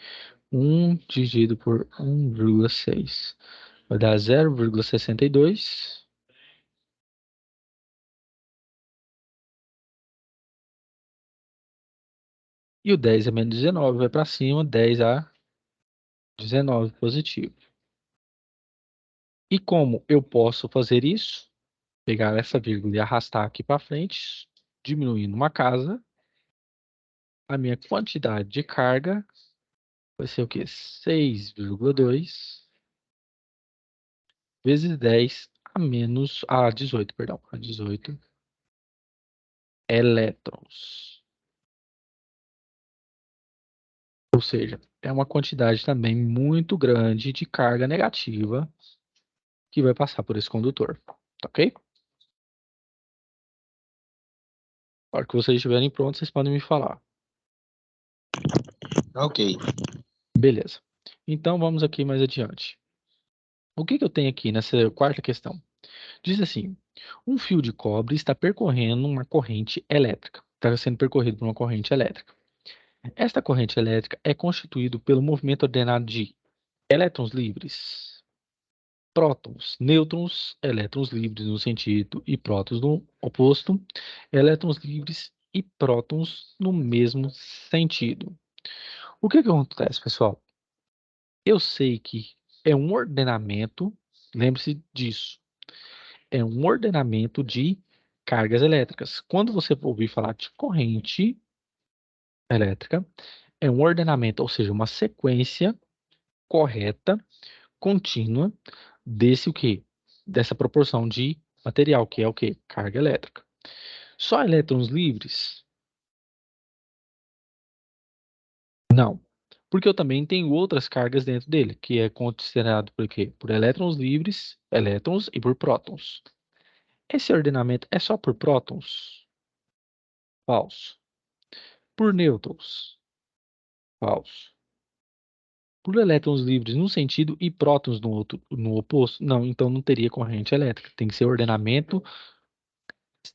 1 dividido por 1,6 vai dar 0,62. E o 10 a menos 19 vai para cima, 10 a 19 positivo. E como eu posso fazer isso? Pegar essa vírgula e arrastar aqui para frente, diminuindo uma casa. A minha quantidade de carga vai ser o quê? 6,2 vezes 10 a 18, perdão, a 18 elétrons. Ou seja, é uma quantidade também muito grande de carga negativa que vai passar por esse condutor, tá ok? Na hora que vocês estiverem prontos, vocês podem me falar. Ok. Beleza. Então, vamos aqui mais adiante. O que eu tenho aqui nessa quarta questão? Diz assim, um fio de cobre está percorrendo uma corrente elétrica. Está sendo percorrido por uma corrente elétrica. Esta corrente elétrica é constituída pelo movimento ordenado de elétrons livres, prótons, nêutrons, elétrons livres no sentido e prótons no oposto, elétrons livres e prótons no mesmo sentido. O que acontece, pessoal? Eu sei que é um ordenamento, lembre-se disso, é um ordenamento de cargas elétricas. Quando você ouvir falar de corrente elétrica, é um ordenamento, ou seja, uma sequência correta, contínua, desse o quê? dessa proporção de material, que é o quê? Carga elétrica. Só elétrons livres? Não. Porque eu também tenho outras cargas dentro dele, que é considerado por quê? Por elétrons livres, elétrons e por prótons. Esse ordenamento é só por prótons? Falso. Por nêutrons? Falso. Por elétrons livres num sentido e prótons no outro, no oposto? Não, então não teria corrente elétrica. Tem que ser ordenamento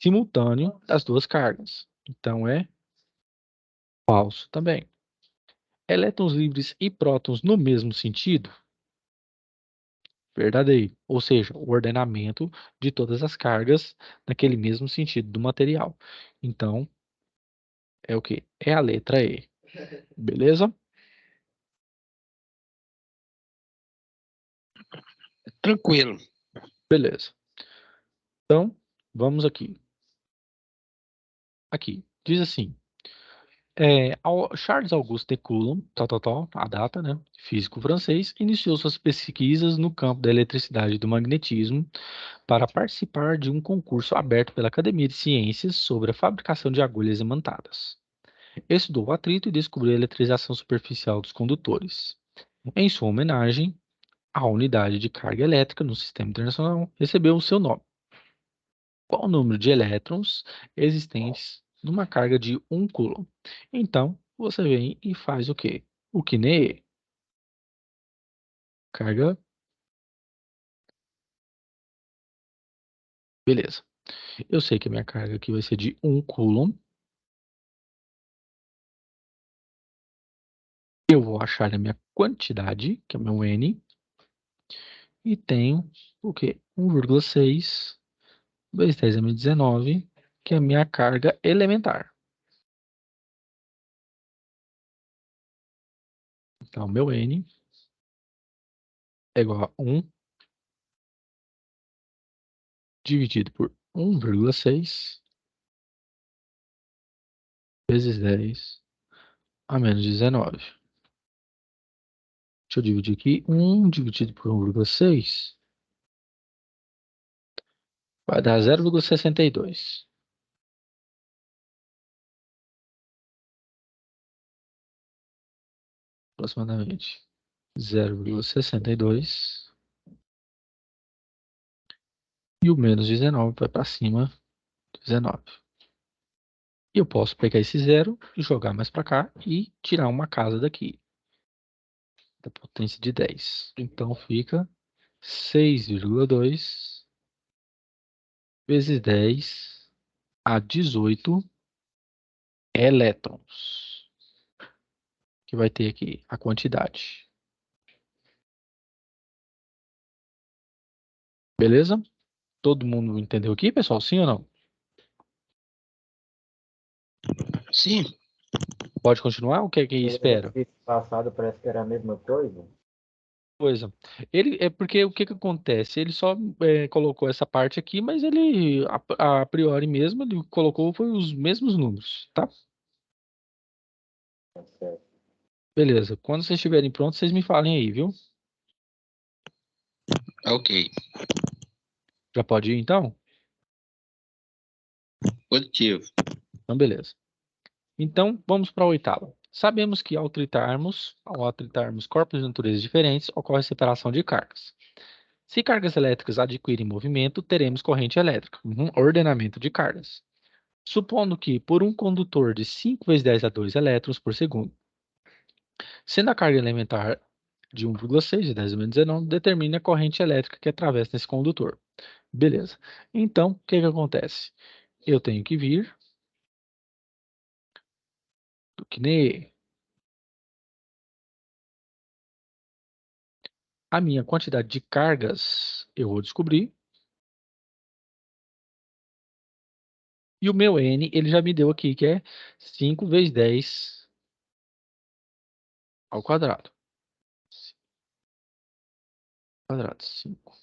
simultâneo das duas cargas. Então é falso também. Elétrons livres e prótons no mesmo sentido? Verdadeiro. Ou seja, o ordenamento de todas as cargas naquele mesmo sentido do material. Então, é o quê? É a letra E. Beleza? Tranquilo. Beleza. Então, vamos aqui. Aqui. Diz assim. Charles Auguste de Coulomb, a data, né? Físico francês, iniciou suas pesquisas no campo da eletricidade e do magnetismo para participar de um concurso aberto pela Academia de Ciências sobre a fabricação de agulhas imantadas. Estudou o atrito e descobriu a eletrização superficial dos condutores. Em sua homenagem, a unidade de carga elétrica no sistema internacional recebeu o seu nome. Qual o número de elétrons existentes numa carga de 1 coulomb? Então, você vem e faz o quê? O Kine, carga, beleza. Eu sei que a minha carga aqui vai ser de 1 coulomb. Eu vou achar a minha quantidade, que é o meu N, e tenho o quê? 1,6 vezes 10 a menos 19, que é a minha carga elementar. Então, meu N é igual a 1 dividido por 1,6 vezes 10 a menos 19. Deixa eu dividir aqui. 1 dividido por 1,6 vai dar 0,62. Aproximadamente 0,62. E o menos 19 vai para cima de 19. E eu posso pegar esse zero e jogar mais para cá e tirar uma casa daqui, da potência de 10. Então fica 6,2 vezes 10 a 18 elétrons, que vai ter aqui a quantidade. Beleza? Todo mundo entendeu aqui, pessoal? Sim ou não? Sim. Pode continuar? O que é que espera? Esse passado parece que era a mesma coisa. Coisa. Ele é porque o que que acontece? Ele só colocou essa parte aqui, mas ele a priori mesmo ele colocou foi os mesmos números, tá? Tá certo. Beleza. Quando vocês estiverem prontos, vocês me falem aí, viu? Ok. Já pode ir então? Positivo. Então, beleza. Então, vamos para a oitava. Sabemos que ao tritarmos corpos de natureza diferentes, ocorre separação de cargas. Se cargas elétricas adquirem movimento, teremos corrente elétrica. Ordenamento de cargas. Supondo que, por um condutor de 5 vezes 10 a 2 elétrons por segundo, sendo a carga elementar de 1,6 de 10 a menos 19, determine a corrente elétrica que atravessa nesse condutor. Beleza. Então, o que que acontece? Eu tenho que vir do que a minha quantidade de cargas, eu vou descobrir. E o meu N, ele já me deu aqui, que é 5 vezes 10 ao quadrado. Quadrado, 5.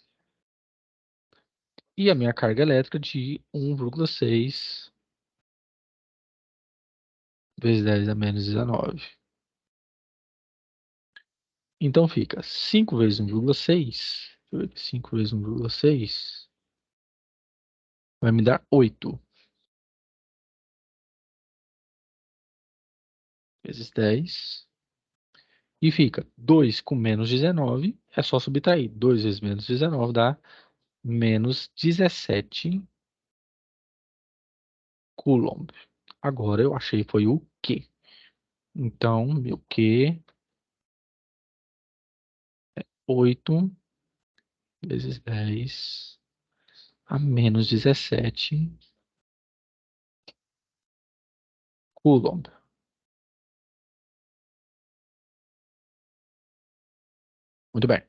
E a minha carga elétrica de 1,6 vezes 10 a menos 19. Então fica 5 vezes 1,6. eu ver aqui, 5 vezes 1,6 vai me dar 8. Vezes 10. E fica 2 com menos 19. É só subtrair. 2 vezes menos 19 dá menos 17 Coulomb. Agora eu achei foi o Q. Então, meu Q é 8 vezes 10 a menos 17 Coulomb. Muito bem.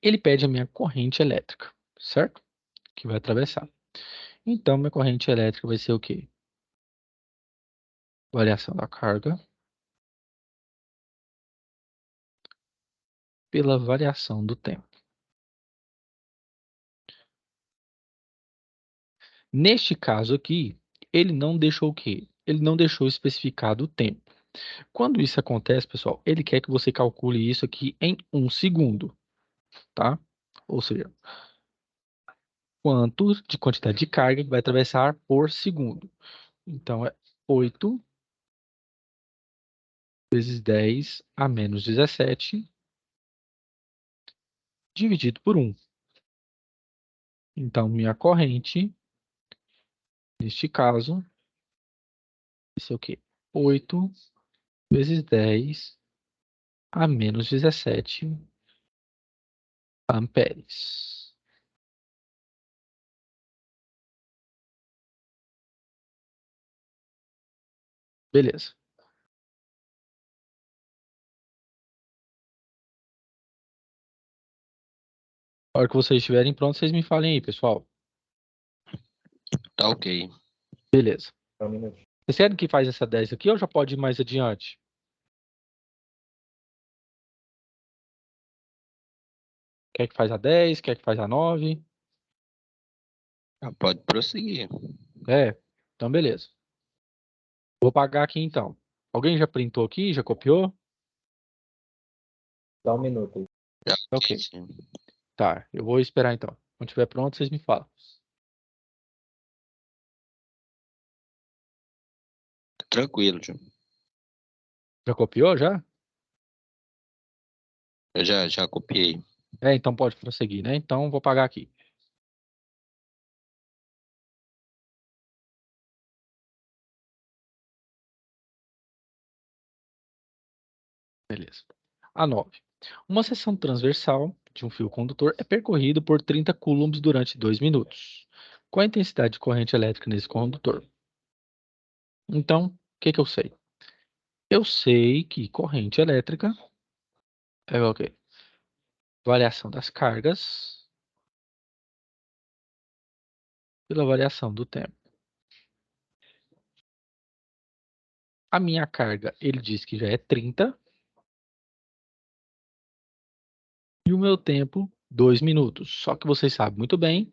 Ele pede a minha corrente elétrica, certo? Que vai atravessar. Então, minha corrente elétrica vai ser o quê? Variação da carga pela variação do tempo. Neste caso aqui, ele não deixou o quê? Ele não deixou especificado o tempo. Quando isso acontece, pessoal, ele quer que você calcule isso aqui em 1 segundo, tá? Ou seja, quanto de quantidade de carga que vai atravessar por segundo. Então, é 8 vezes 10 a menos 17 dividido por 1. Então, minha corrente, neste caso, vai ser o quê? 8 vezes 10 a menos 17 amperes. Beleza. A hora que vocês estiverem prontos, vocês me falem aí, pessoal. Tá ok. Beleza. Só um minutinho. Vocês querem que faz essa 10 aqui ou já pode ir mais adiante? Quer que faz a 10? Quer que faz a 9? Ah, pode prosseguir. É, então beleza. Vou pagar aqui então. Alguém já printou aqui? Já copiou? Só um minuto. Tá Ok. sim. Tá, eu vou esperar então. Quando estiver pronto, vocês me falam. Tranquilo, João. Já copiou, já? Eu já copiei. É, então pode prosseguir, né? Então vou pagar aqui. Beleza. A 9. Uma seção transversal de um fio condutor é percorrido por 30 coulombs durante 2 minutos. Qual a intensidade de corrente elétrica nesse condutor? Então, o que eu sei? Eu sei que corrente elétrica é o quê? Variação das cargas pela variação do tempo. A minha carga, ele diz que já é 30. E o meu tempo, 2 minutos. Só que vocês sabem muito bem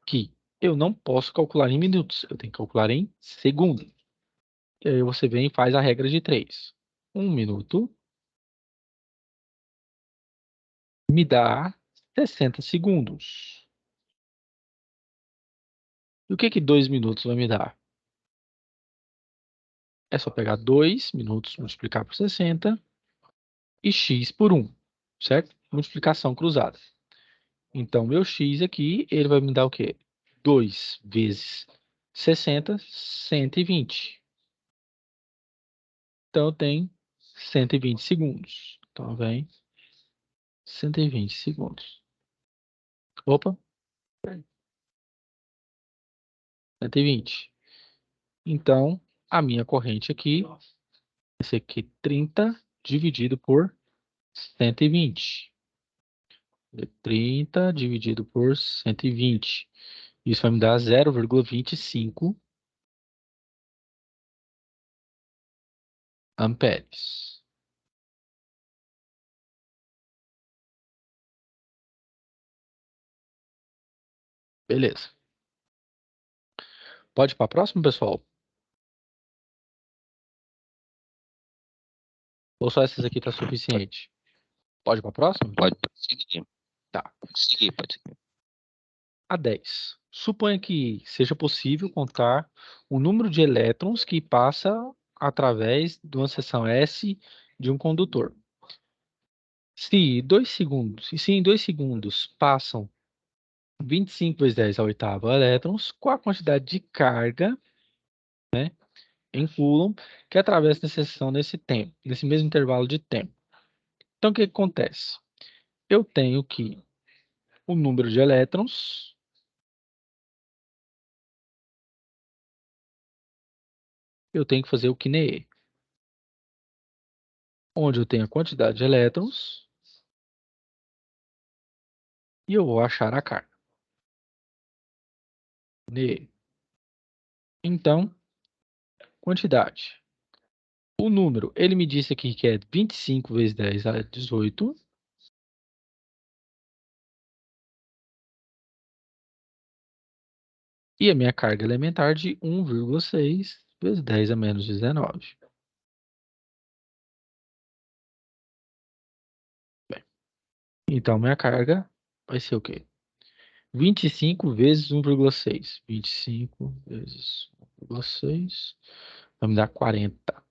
que eu não posso calcular em minutos. Eu tenho que calcular em segundos. E aí você vem e faz a regra de 3. 1 minuto me dá 60 segundos. E o que 2 minutos vai me dar? É só pegar 2 minutos, multiplicar por 60 e x por 1, certo? Multiplicação cruzada. Então, meu x aqui, ele vai me dar o quê? 2 vezes 60, 120. Então, eu tenho 120 segundos. Então, vem 120 segundos. Opa, 120. Então, a minha corrente aqui vai ser aqui 30 dividido por 120. 30 dividido por 120. Isso vai me dar 0,25 amperes. Beleza. Pode ir para a próxima, pessoal? Ou só essas aqui tá suficiente? Pode ir para a próxima? Pode prosseguir. Tá. Pode seguir, pode seguir. A 10. Suponha que seja possível contar o número de elétrons que passa através de uma seção S de um condutor. Se em 2 segundos passam 25 vezes 10 à oitava elétrons, qual a quantidade de carga, né, em Coulomb que atravessa nessa seção nesse tempo, nesse mesmo intervalo de tempo? Então, o que acontece? Eu tenho que o número de elétrons eu tenho que fazer o KNE, onde eu tenho a quantidade de elétrons e eu vou achar a carga. KNE. Então, quantidade. O número, ele me disse aqui que é 25 vezes 10 a 18. E a minha carga elementar de 1,6 vezes 10 a menos 19. Bem, então, minha carga vai ser o quê? 25 vezes 1,6. 25 vezes 1,6 vai me dar 40.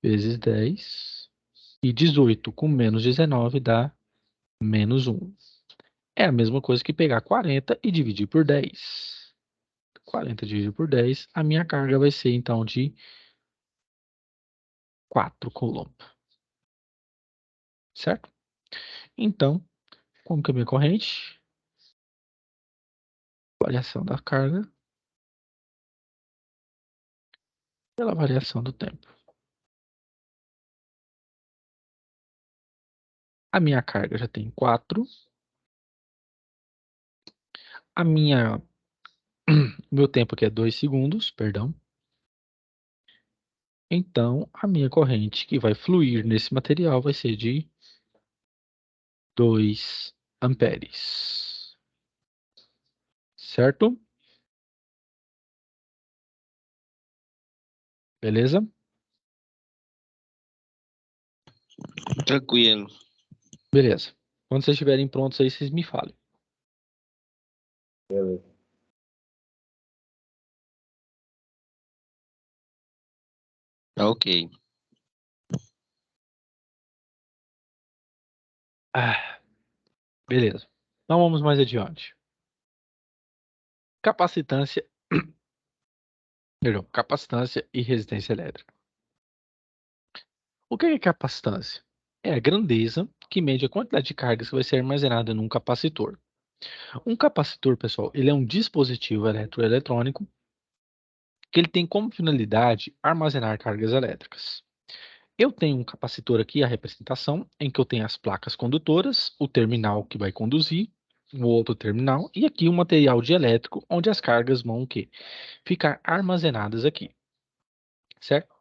Vezes 10. E 18 com menos 19 dá menos 1. É a mesma coisa que pegar 40 e dividir por 10. 40 dividido por 10, a minha carga vai ser, então, de 4 coulomb. Certo? Então, como que é a minha corrente? Variação da carga pela variação do tempo. A minha carga já tem 4. Meu tempo aqui é 2 segundos, perdão. Então, a minha corrente que vai fluir nesse material vai ser de 2 amperes. Certo? Beleza? Tranquilo. Beleza. Quando vocês estiverem prontos aí, vocês me falem. Beleza. Tá ok. Beleza. Então vamos mais adiante. Capacitância, perdão, capacitância e resistência elétrica. O que é capacitância? É a grandeza que mede a quantidade de cargas que vai ser armazenada num capacitor. Um capacitor, pessoal, ele é um dispositivo eletroeletrônico que ele tem como finalidade armazenar cargas elétricas. Eu tenho um capacitor aqui, a representação, em que eu tenho as placas condutoras, o terminal que vai conduzir, o outro terminal, e aqui o material dielétrico, onde as cargas vão o quê? Ficar armazenadas aqui, certo?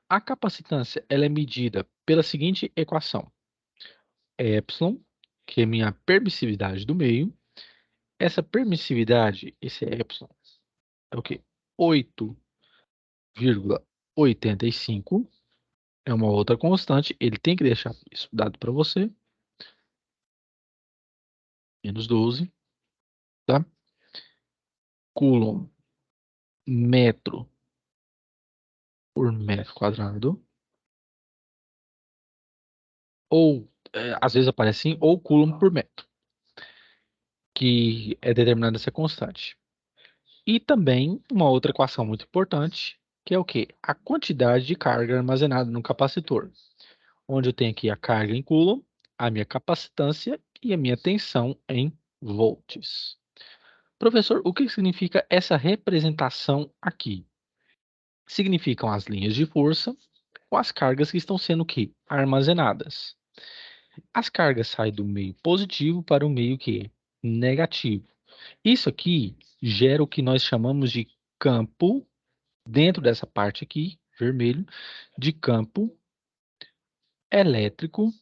A capacitância ela é medida pela seguinte equação. Epsilon, que é minha permissividade do meio. Essa permissividade, esse epsilon, é o quê? 8,85. É uma outra constante. Ele tem que deixar isso dado para você. Menos 12. Tá? Coulomb, metro por metro quadrado. Ou, às vezes aparece assim, ou Coulomb por metro. Que é determinada essa constante. E também uma outra equação muito importante, que é o quê? A quantidade de carga armazenada no capacitor. Onde eu tenho aqui a carga em Coulomb, a minha capacitância e a minha tensão em volts. Professor, o que significa essa representação aqui? Significam as linhas de força com as cargas que estão sendo o quê? Armazenadas. As cargas saem do meio positivo para o meio que negativo. Isso aqui gera o que nós chamamos de campo, dentro dessa parte aqui, vermelho, de campo elétrico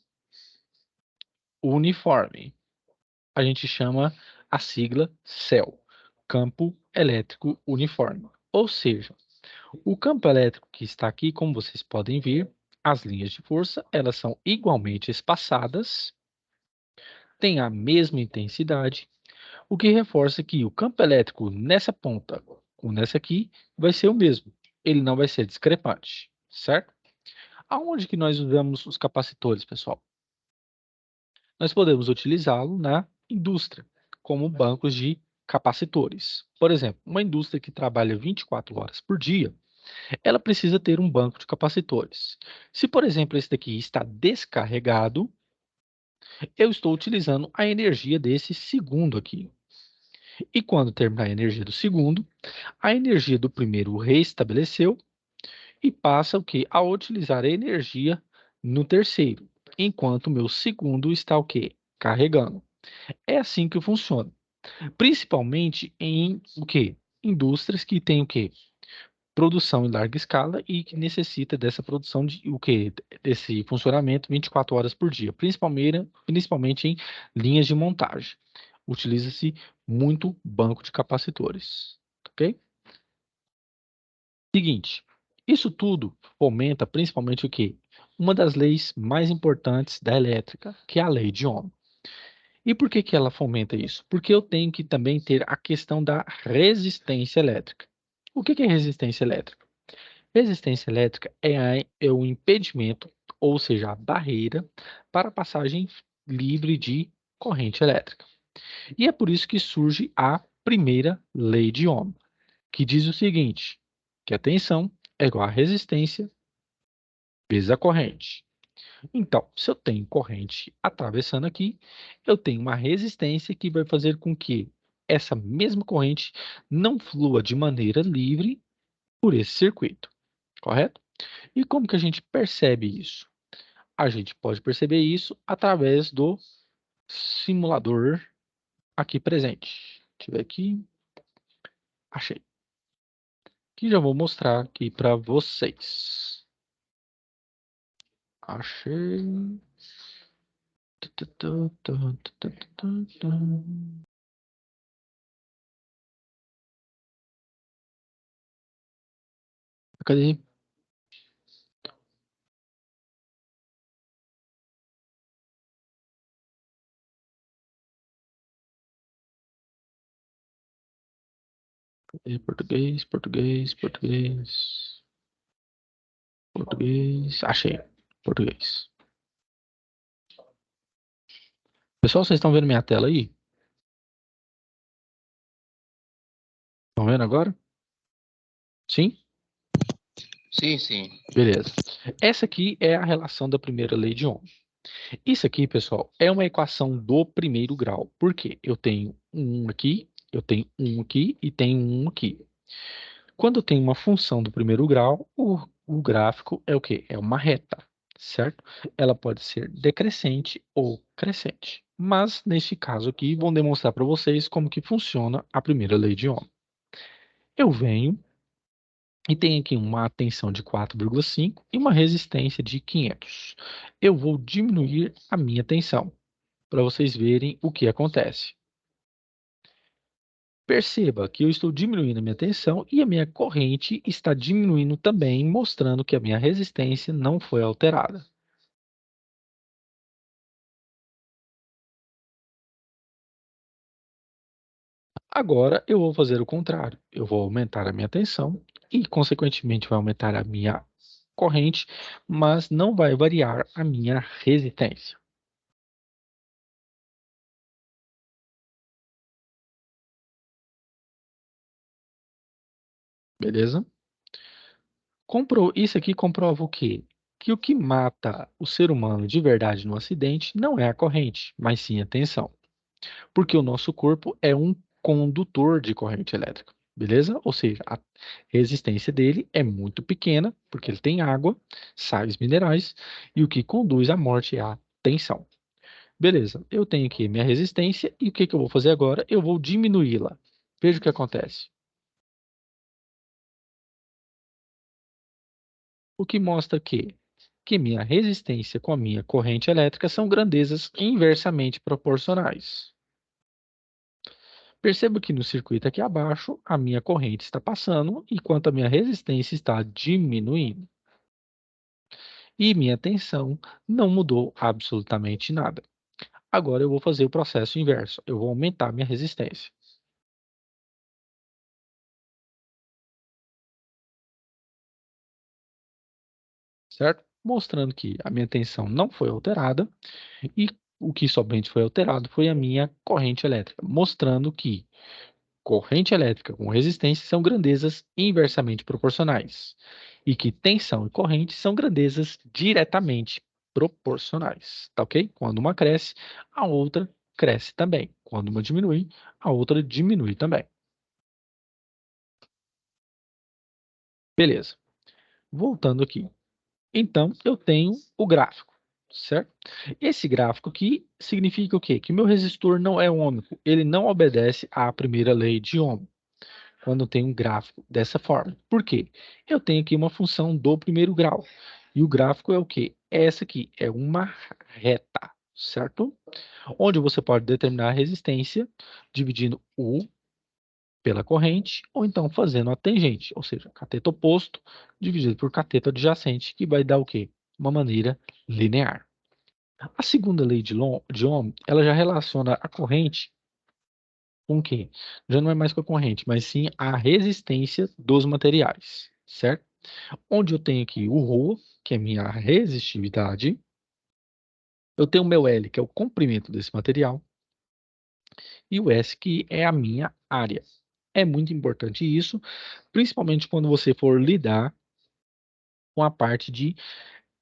uniforme. A gente chama a sigla CEL, campo elétrico uniforme. Ou seja, o campo elétrico que está aqui, como vocês podem ver, As linhas de força, elas são igualmente espaçadas, têm a mesma intensidade, o que reforça que o campo elétrico nessa ponta ou nessa aqui vai ser o mesmo. Ele não vai ser discrepante, certo? Aonde que nós usamos os capacitores, pessoal? Nós podemos utilizá-lo na indústria, como bancos de capacitores. Por exemplo, uma indústria que trabalha 24 horas por dia, ela precisa ter um banco de capacitores. Se, por exemplo, esse daqui está descarregado, eu estou utilizando a energia desse segundo aqui. E quando terminar a energia do segundo, a energia do primeiro restabeleceu e passa o quê? A utilizar a energia no terceiro, enquanto o meu segundo está o quê? Carregando. É assim que funciona. Principalmente em o quê? Indústrias que têm o quê? Produção em larga escala e que necessita dessa produção de o quê? Desse funcionamento 24 horas por dia, principalmente em linhas de montagem. Utiliza-se muito banco de capacitores, ok? Seguinte, isso tudo fomenta principalmente o quê? Uma das leis mais importantes da elétrica, que é a lei de Ohm. E por que que ela fomenta isso? Porque eu tenho que também ter a questão da resistência elétrica. O que que é resistência elétrica? Resistência elétrica é o impedimento, ou seja, a barreira para a passagem livre de corrente elétrica. E é por isso que surge a primeira lei de Ohm, que diz o seguinte, que a tensão é igual a resistência vezes a corrente. Então, se eu tenho corrente atravessando aqui, eu tenho uma resistência que vai fazer com que essa mesma corrente não flua de maneira livre por esse circuito, correto? E como que a gente percebe isso? A gente pode perceber isso através do simulador aqui presente. Deixa eu ver aqui. Achei. Que já vou mostrar aqui para vocês. Achei. Cadê? Português, português, português. Português. Achei. Português. Pessoal, vocês estão vendo minha tela aí? Estão vendo agora? Sim? Sim, sim. Beleza. Essa aqui é a relação da primeira lei de Ohm. Isso aqui, pessoal, é uma equação do primeiro grau. Por quê? Eu tenho um aqui, eu tenho um aqui e tenho um aqui. Quando eu tenho uma função do primeiro grau, o gráfico é o quê? É uma reta, certo? Ela pode ser decrescente ou crescente. Mas, neste caso aqui, vou demonstrar para vocês como que funciona a primeira lei de Ohm. Eu venho e tenho aqui uma tensão de 4,5 e uma resistência de 500. Eu vou diminuir a minha tensão para vocês verem o que acontece. Perceba que eu estou diminuindo a minha tensão e a minha corrente está diminuindo também, mostrando que a minha resistência não foi alterada. Agora eu vou fazer o contrário. Eu vou aumentar a minha tensão e, consequentemente, vai aumentar a minha corrente, mas não vai variar a minha resistência. Beleza? Isso aqui comprova o quê? Que o que mata o ser humano de verdade no acidente não é a corrente, mas sim a tensão. Porque o nosso corpo é um condutor de corrente elétrica, beleza? Ou seja, a resistência dele é muito pequena, porque ele tem água, sais minerais, e o que conduz à morte é a tensão. Beleza, eu tenho aqui minha resistência, e o que que eu vou fazer agora? Eu vou diminuí-la. Veja o que acontece. O que mostra que minha resistência com a minha corrente elétrica são grandezas inversamente proporcionais. Perceba que no circuito aqui abaixo, a minha corrente está passando, enquanto a minha resistência está diminuindo. e minha tensão não mudou absolutamente nada. Agora eu vou fazer o processo inverso. Eu vou aumentar minha resistência. Certo? Mostrando que a minha tensão não foi alterada e o que somente foi alterado foi a minha corrente elétrica, mostrando que corrente elétrica com resistência são grandezas inversamente proporcionais e que tensão e corrente são grandezas diretamente proporcionais, tá ok? Quando uma cresce, a outra cresce também. Quando uma diminui, a outra diminui também. Beleza. Voltando aqui. Então, eu tenho o gráfico, certo? Esse gráfico aqui significa o quê? Que meu resistor não é ômico, ele não obedece à primeira lei de Ohm, quando eu tenho um gráfico dessa forma. Por quê? Eu tenho aqui uma função do primeiro grau, e o gráfico é o quê? Essa aqui é uma reta, certo? Onde você pode determinar a resistência dividindo U pela corrente, ou então fazendo a tangente, ou seja, cateto oposto dividido por cateto adjacente, que vai dar o quê? Uma maneira linear. A segunda lei de Ohm, ela já relaciona a corrente com o quê? Já não é mais com a corrente, mas sim a resistência dos materiais, certo? Onde eu tenho aqui o ρ, que é minha resistividade, eu tenho o meu L, que é o comprimento desse material, e o S, que é a minha área. É muito importante isso, principalmente quando você for lidar com a parte de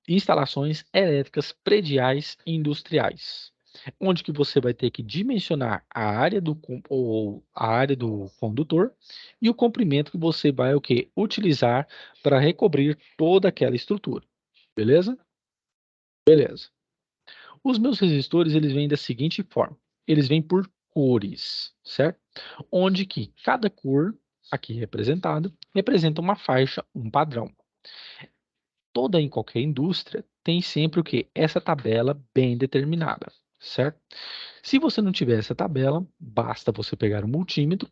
instalações elétricas prediais e industriais, onde que você vai ter que dimensionar a área ou a área do condutor e o comprimento que você vai o quê? Utilizar para recobrir toda aquela estrutura. Beleza? Beleza. Os meus resistores, eles vêm da seguinte forma. Eles vêm por cores, certo? Onde que cada cor, aqui representada, representa uma faixa, um padrão. Toda em qualquer indústria tem sempre o quê? Essa tabela bem determinada, certo? Se você não tiver essa tabela, basta você pegar o multímetro,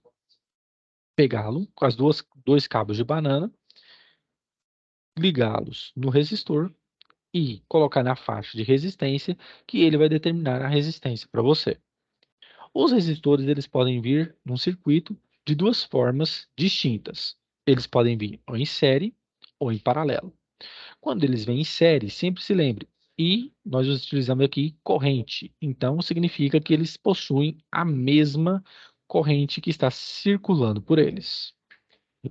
pegá-lo com as dois cabos de banana, ligá-los no resistor e colocar na faixa de resistência que ele vai determinar a resistência para você. Os resistores, eles podem vir num circuito de duas formas distintas. Eles podem vir ou em série ou em paralelo. Quando eles vêm em série, sempre se lembre, e nós utilizamos aqui corrente, então significa que eles possuem a mesma corrente que está circulando por eles.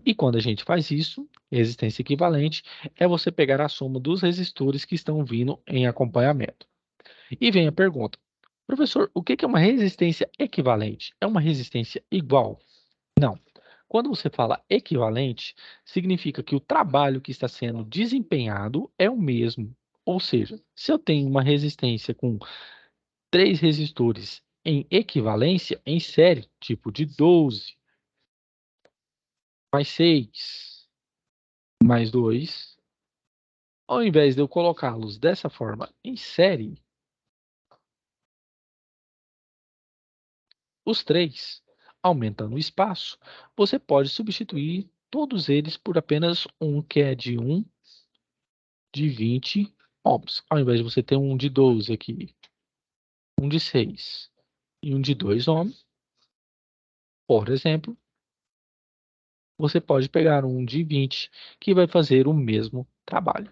E quando a gente faz isso, resistência equivalente é você pegar a soma dos resistores que estão vindo em acompanhamento. E vem a pergunta: professor, o que é uma resistência equivalente? É uma resistência igual? Não. Quando você fala equivalente, significa que o trabalho que está sendo desempenhado é o mesmo. Ou seja, se eu tenho uma resistência com 3 resistores em equivalência, em série, tipo de 12, mais 6, mais 2, ao invés de eu colocá-los dessa forma em série, os 3, aumentando o espaço, você pode substituir todos eles por apenas um que é de 1 de 20 ohms. Ao invés de você ter um de 12 aqui, um de 6 e um de 2 ohms, por exemplo, você pode pegar um de 20 que vai fazer o mesmo trabalho.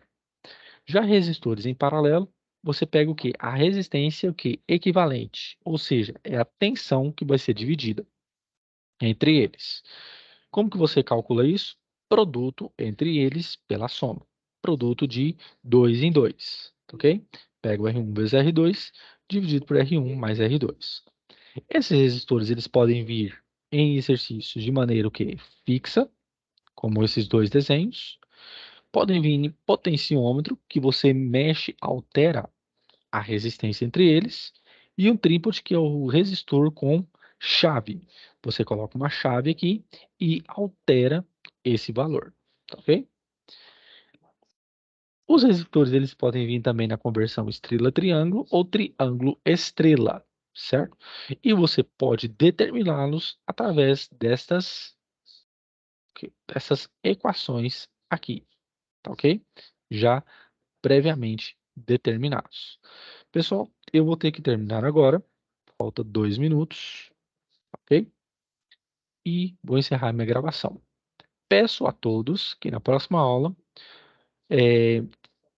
Já resistores em paralelo, você pega o que? A resistência o que? Equivalente, ou seja, é a tensão que vai ser dividida entre eles. Como que você calcula isso? Produto entre eles pela soma. Produto de 2 em 2, ok? Pega o R1 vezes R2, dividido por R1 mais R2. Esses resistores, eles podem vir em exercícios de maneira o quê? Fixa, como esses dois desenhos. Podem vir em potenciômetro, que você mexe, altera a resistência entre eles. E um trípode, que é o resistor com chave. Você coloca uma chave aqui e altera esse valor, tá ok? Os resistores, eles podem vir também na conversão estrela-triângulo ou triângulo-estrela, certo? E você pode determiná-los através dessas equações aqui, tá ok? Já previamente determinados. Pessoal, eu vou ter que terminar agora. Falta 2 minutos, ok? E vou encerrar minha gravação. Peço a todos que na próxima aula